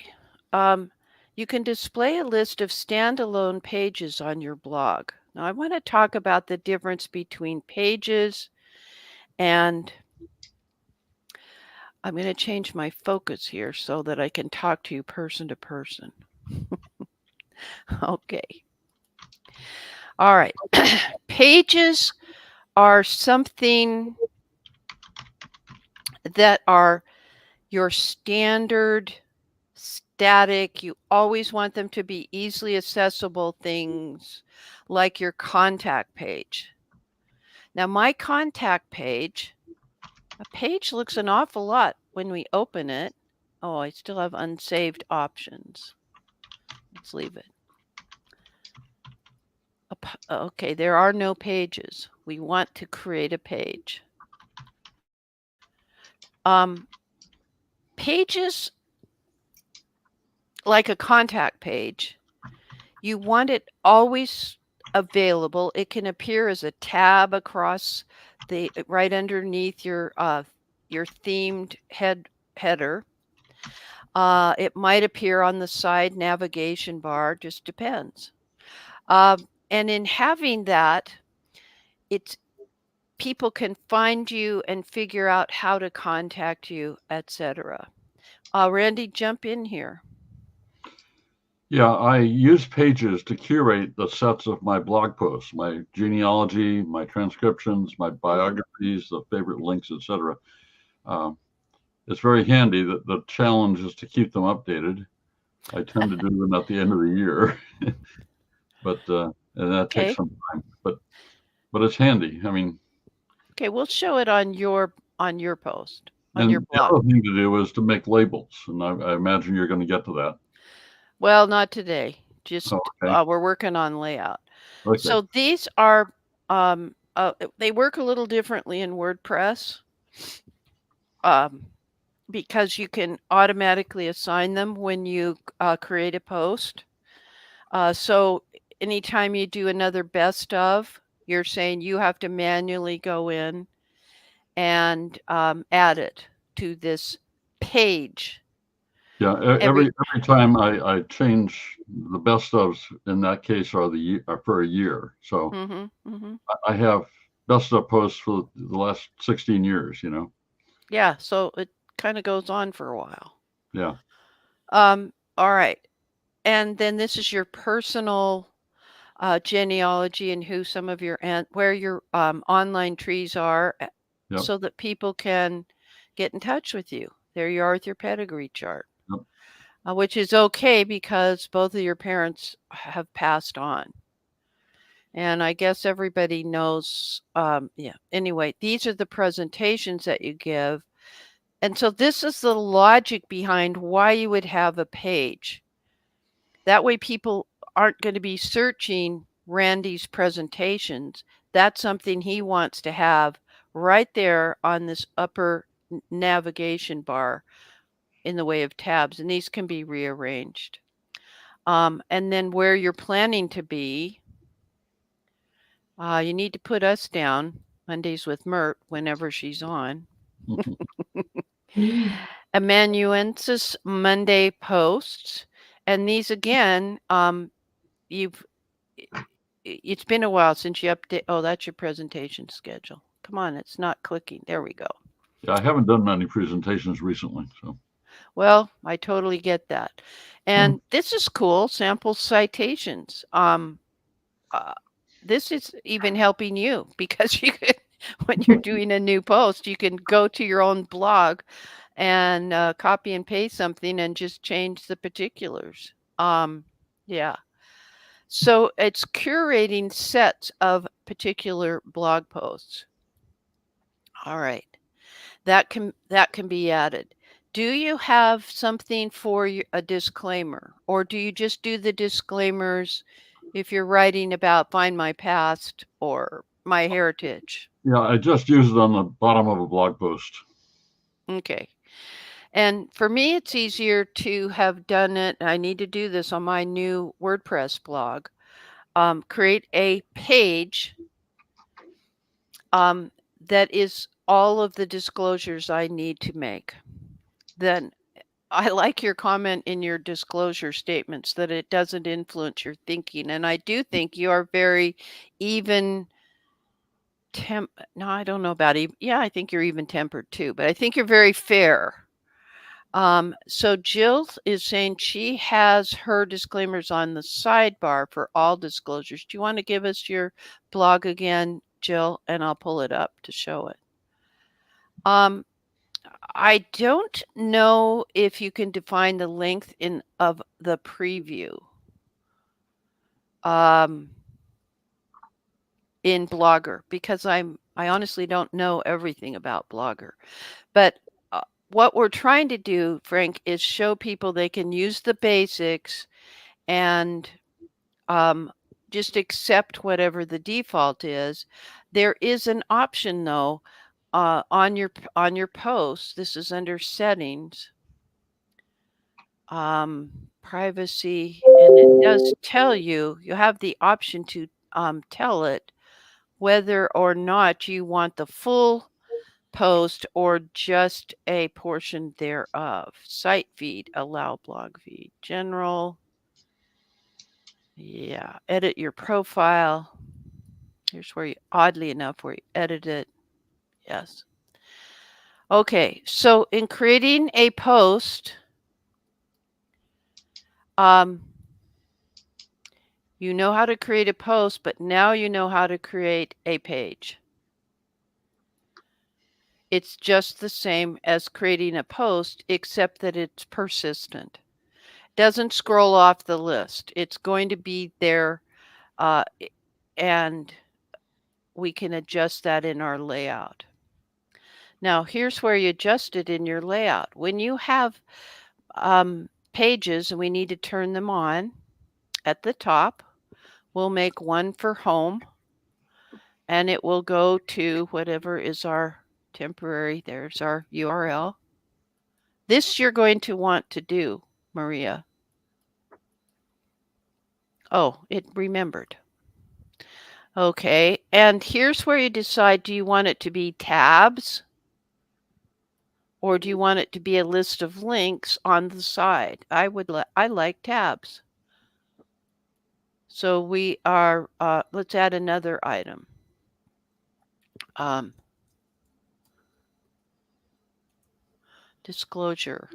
You can display a list of standalone pages on your blog. Now, I want to talk about the difference between pages and I'm going to change my focus here so that I can talk to you person to person. Okay. All right. Pages are something that are your standard static. You always want them to be easily accessible things like your contact page. Now, my contact page, a page looks an awful lot when we open it. Oh, I still have unsaved options. Let's leave it. Okay, there are no pages. We want to create a page. Pages, like a contact page, you want it always available. It can appear as a tab across right underneath your themed header. It might appear on the side navigation bar, just depends. And in having that, people can find you and figure out how to contact you, etc. Randy, jump in here. Yeah, I use Pages to curate the sets of my blog posts, my genealogy, my transcriptions, my biographies, the favorite links, etc. It's very handy. That the challenge is to keep them updated. I tend to do them at the end of the year, but and that takes some time. But it's handy. I mean, okay, we'll show it on your post on your blog. The other thing to do is to make labels, and I imagine you're going to get to that. Well, not today. Just we're working on layout. Okay. So these are they work a little differently in WordPress because you can automatically assign them when you create a post. So anytime you do another best of, you're saying you have to manually go in and add it to this page. Yeah, every time I change the best ofs, in that case are for a year. So I have best of posts for the last 16 years, Yeah, so it kind of goes on for a while. Yeah. All right. And then this is your personal genealogy and who some of your where your online trees are, so that people can get in touch with you. There you are with your pedigree chart, which is okay because both of your parents have passed on. And I guess everybody knows, yeah. Anyway, these are the presentations that you give. And so this is the logic behind why you would have a page. That way people aren't going to be searching Randy's presentations. That's something he wants to have right there on this upper navigation bar in the way of tabs. And these can be rearranged. And then where you're planning to be, you need to put us down Mondays with Myrt whenever she's on. Amanuensis Monday posts. And these again, it's been a while since you update. Oh, that's your presentation schedule. Come on, it's not clicking. There we go. Yeah, I haven't done many presentations recently, so. Well, I totally get that. And this is cool, sample citations. This is even helping you because you could, when you're doing a new post, you can go to your own blog and copy and paste something and just change the particulars. Yeah. So it's curating sets of particular blog posts. All right. That can be added. Do you have something for a disclaimer, or do you just do the disclaimers if you're writing about Find My Past or My Heritage? Yeah, I just use it on the bottom of a blog post. Okay. And for me, it's easier to have done it. I need to do this on my new WordPress blog. Create a page that is all of the disclosures I need to make. Then I like your comment in your disclosure statements that it doesn't influence your thinking. And I do think you are very even no, I don't know about even. Yeah, I think you're even tempered too, but I think you're very fair. So Jill is saying she has her disclaimers on the sidebar for all disclosures. Do you want to give us your blog again, Jill? And I'll pull it up to show it. I don't know if you can define the length of the preview in Blogger, because I honestly don't know everything about Blogger. But what we're trying to do, Frank, is show people they can use the basics and just accept whatever the default is. There is an option though on your post. This is under settings, privacy, and it does tell you have the option to tell it whether or not you want the full post or just a portion thereof. Site feed, allow blog feed, general. Yeah, edit your profile. Here's where you, oddly enough, where you edit it. Yes. Okay, so in creating a post, you know how to create a post, but now you know how to create a page. It's just the same as creating a post, except that it's persistent. Doesn't scroll off the list. It's going to be there, and we can adjust that in our layout. Now, here's where you adjust it in your layout. When you have pages and we need to turn them on, at the top, we'll make one for home, and it will go to whatever is our temporary. There's our URL. This you're going to want to do, Maria. Oh, it remembered. Okay, and here's where you decide, do you want it to be tabs or do you want it to be a list of links on the side? I like tabs. So we are, let's add another item. Disclosure.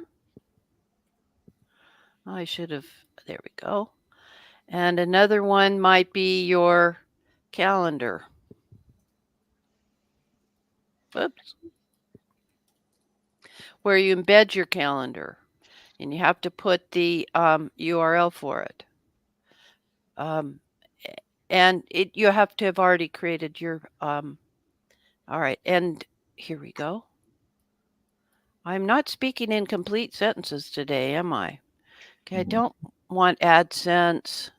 I should have, there we go. And another one might be your calendar. Oops. Where you embed your calendar, and you have to put the URL for it. And you have to have already created your, all right, and here we go. I'm not speaking in complete sentences today, am I? Okay, I don't want AdSense.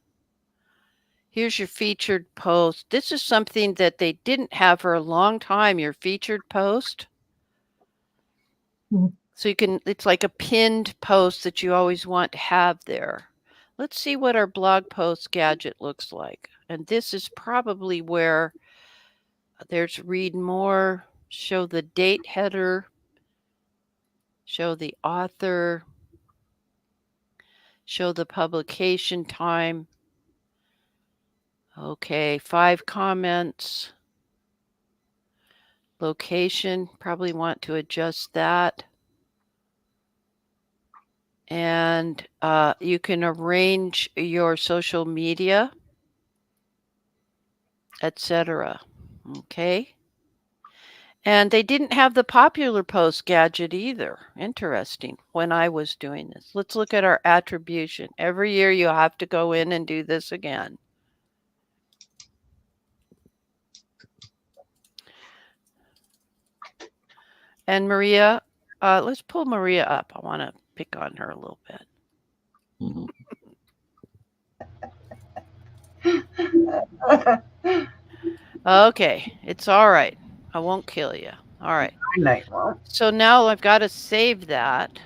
Here's your featured post. This is something that they didn't have for a long time, your featured post. So you can, it's like a pinned post that you always want to have there. Let's see what our blog post gadget looks like. And this is probably where there's read more, show the date header, show the author, show the publication time. Okay, 5 comments. Location, probably want to adjust that. And you can arrange your social media, etc. Okay. And they didn't have the popular post gadget either. Interesting. When I was doing this, let's look at our attribution. Every year you have to go in and do this again. And Maria, let's pull Maria up. I want to pick on her a little bit. Okay, it's all right. I won't kill you. All right. So now I've got to save that.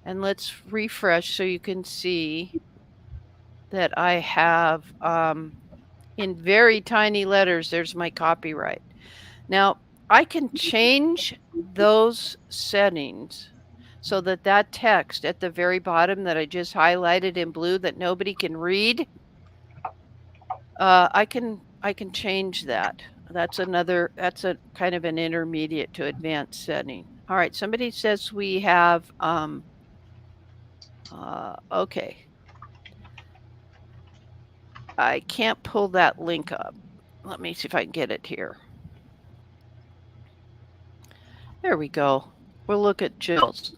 And let's refresh so you can see that I have, in very tiny letters, there's my copyright. Now, I can change those settings so that that text at the very bottom that I just highlighted in blue that nobody can read, I can change that. That's a kind of an intermediate to advanced setting. All right, somebody says we have, okay. I can't pull that link up. Let me see if I can get it here. There we go. We'll look at Jill's.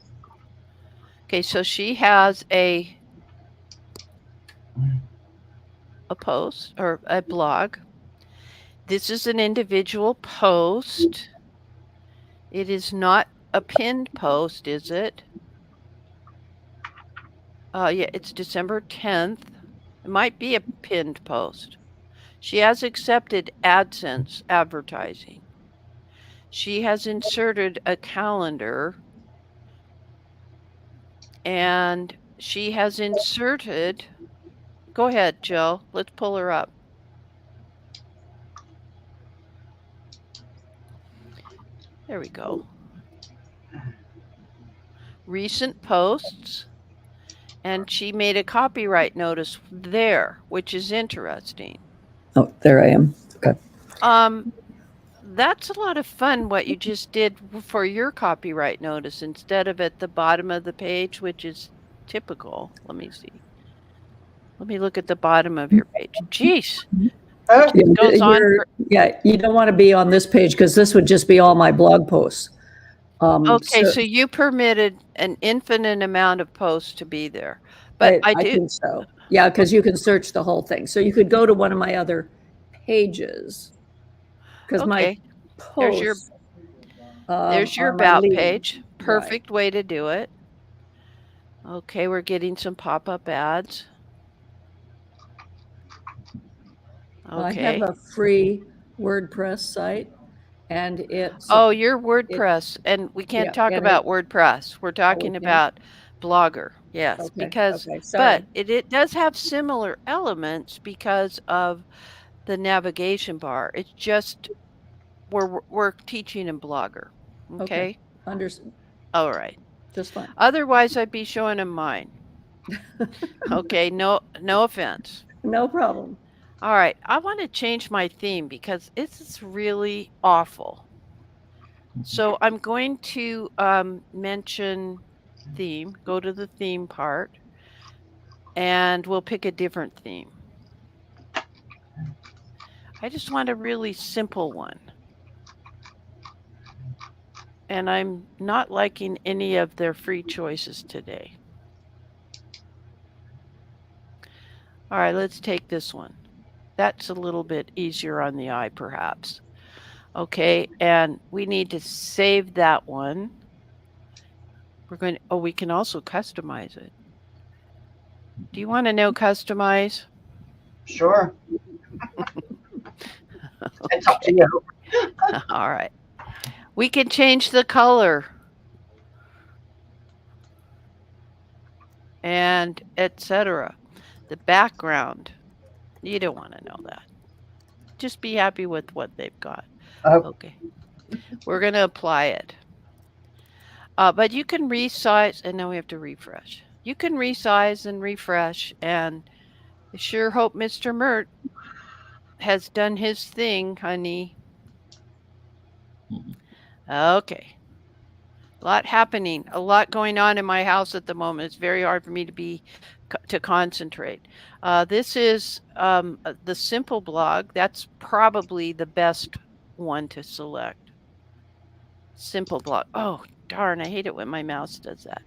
Okay, so she has a post or a blog. This is an individual post. It is not a pinned post, is it? Yeah, it's December 10th. It might be a pinned post. She has accepted AdSense advertising. She has inserted a calendar, and she has inserted, go ahead, Jill, let's pull her up. There we go. Recent posts, and she made a copyright notice there, which is interesting. Oh, there I am. Okay. That's a lot of fun what you just did for your copyright notice instead of at the bottom of the page, which is typical. Let me see. Let me look at the bottom of your page. Jeez. Yeah, Goes on yeah, you don't want to be on this page because this would just be all my blog posts. Okay, so you permitted an infinite amount of posts to be there. But I do think so. Yeah, because you can search the whole thing. So you could go to one of my other pages. Because my posts. There's your about page. Perfect way to do it. Okay, we're getting some pop-up ads. Okay. I have a free WordPress site, and it's your WordPress, and we can't talk about WordPress. We're talking about Blogger. Yes, okay, because sorry. but it does have similar elements because of the navigation bar. It's just we're teaching in Blogger. Okay. All right. Just fine. Otherwise, I'd be showing them mine. Okay. No offense. No problem. All right. I want to change my theme because it's really awful. So I'm going to mention theme, go to the theme part, and we'll pick a different theme. I just want a really simple one. And I'm not liking any of their free choices today. All right, let's take this one. That's a little bit easier on the eye, perhaps. Okay, and we need to save that one. We can also customize it. Do you want to know customize? Sure. It's up to you. All right. We can change the color. And etc. The background. You don't want to know that. Just be happy with what they've got. Okay. We're going to apply it. But you can resize, and now we have to refresh. You can resize and refresh, and I sure hope Mr. Myrt has done his thing, honey. Okay. A lot happening, a lot going on in my house at the moment. It's very hard for me to concentrate. This is the simple blog. That's probably the best one to select. Simple blog. Oh, darn, I hate it when my mouse does that.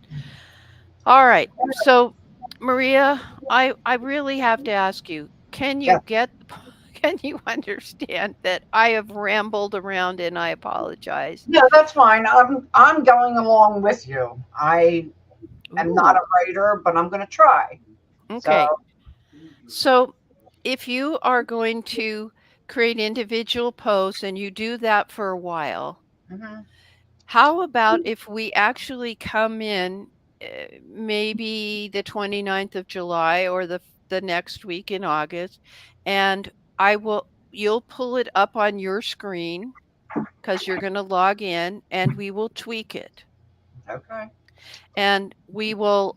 All right. So, Maria, I really have to ask you, can you understand that I have rambled around and I apologize? No, that's fine. I'm going along with you. I am not a writer, but I'm going to try. Okay. So if you are going to create individual posts and you do that for a while, how about if we actually come in maybe the 29th of July or the next week in August, and you'll pull it up on your screen because you're going to log in, and we will tweak it. Okay. And we will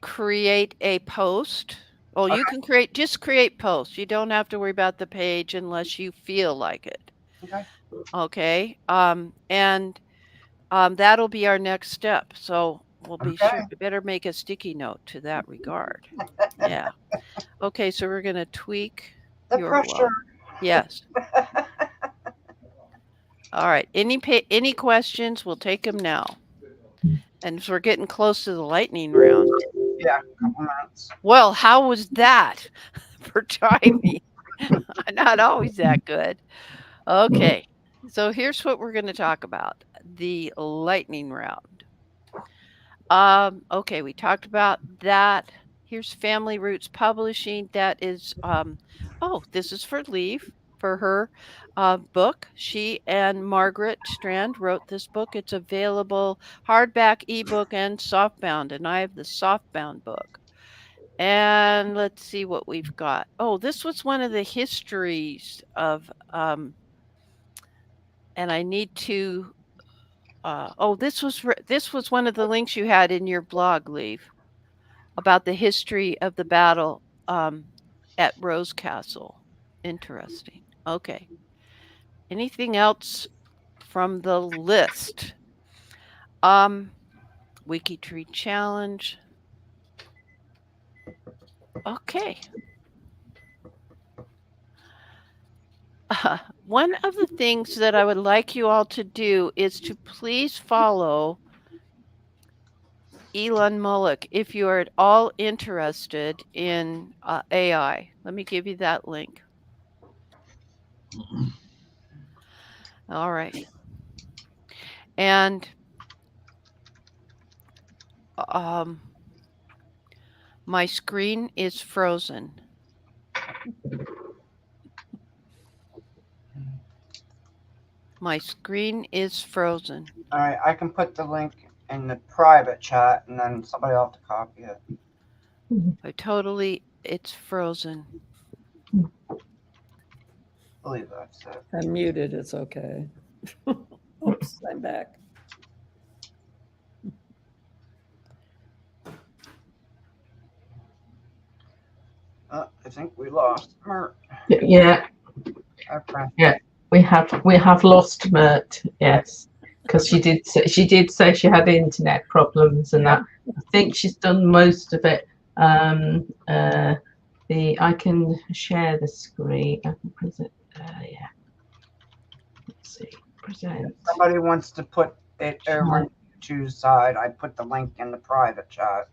create a post Well, you can just create posts. You don't have to worry about the page unless you feel like it. Okay. Okay. And that'll be our next step. So we'll be sure. We better make a sticky note to that regard. Yeah. Okay. So we're going to tweak The your pressure. blog. Yes. All right. Any questions? We'll take them now. And so we're getting close to the lightning round. Yeah, a couple minutes. Well, how was that for timing? I'm not always that good. Okay. So here's what we're going to talk about. The lightning round. Okay, we talked about that. Here's Family Roots Publishing. That is this is for Leaf, for her book. She and Margaret Strand wrote this book. It's available hardback, ebook, and softbound, and I have the softbound book. And let's see what we've got. Oh, this was one of the histories of and I need to this was one of the links you had in your blog, Leaf, about the history of the battle at Rose Castle. Interesting. Okay. Anything else from the list? Wikitree challenge. Okay. One of the things that I would like you all to do is to please follow Elon Mullick if you are at all interested in AI. Let me give you that link. All right. And my screen is frozen. My screen is frozen. All right, I can put the link in the private chat, and then somebody will have to copy it. It's frozen. I believe that's it. I'm muted. It's okay. Oops, I'm back. I think we lost Myrt. Yeah. Okay. Yeah, we have lost Myrt. Yes, because she did say she had internet problems, and that I think she's done most of it. I can share the screen. I can present. Yeah. Let's see. Present. Somebody wants to put it over to the side. I put the link in the private chat.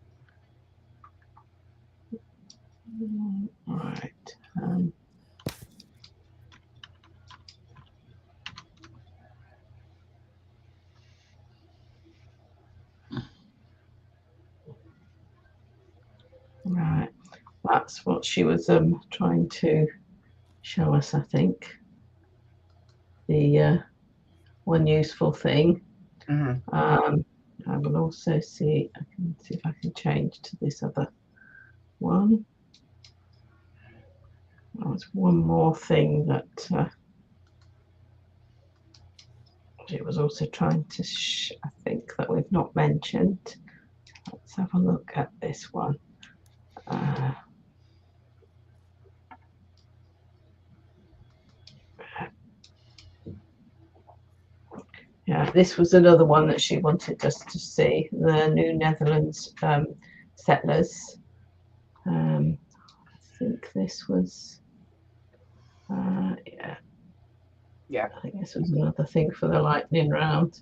All right. Right. That's what she was trying to show us, I think. The one useful thing. Mm-hmm. I will also see. I can see if I can change to this other one. There's one more thing that she was also trying to I think that we've not mentioned. Let's have a look at this one. Yeah, this was another one that she wanted us to see, the New Netherlands settlers. I think this was, yeah, I think this was another thing for the lightning round.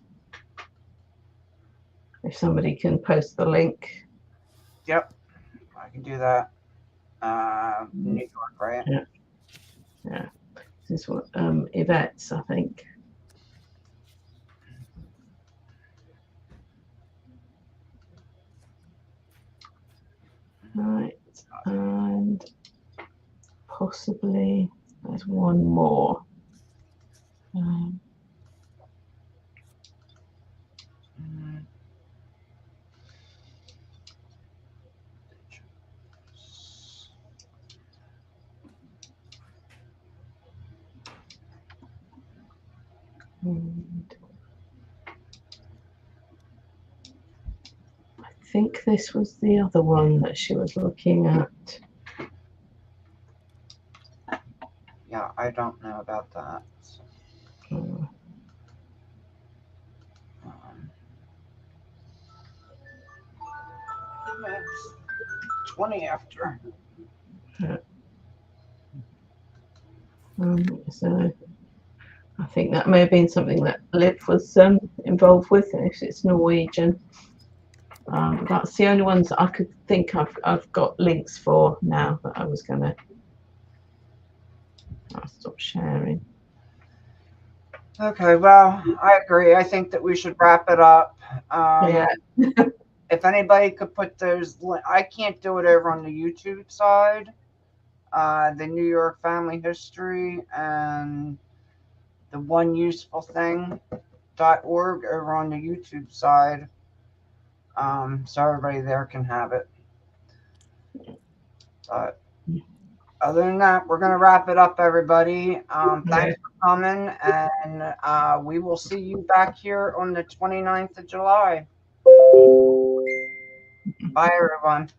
If somebody can post the link. Yep, I can do that. New York, right? Yeah. Yeah. This is what Yvette's, I think. Right, and possibly there's one more. And I think this was the other one that she was looking at. I don't know about that. Mm. 20 after. So I think that may have been something that Liv was involved with. It's Norwegian. That's the only ones I could think I've got links for now that I was going to. I'll stop sharing. Okay, well, I agree. I think that we should wrap it up. Yeah. If anybody could put those, I can't do it over on the YouTube side. The New York Family History and the One Useful Thing.org over on the YouTube side. So everybody there can have it. But other than that, we're going to wrap it up, everybody. Thanks for coming, and we will see you back here on the 29th of July. Bye, everyone.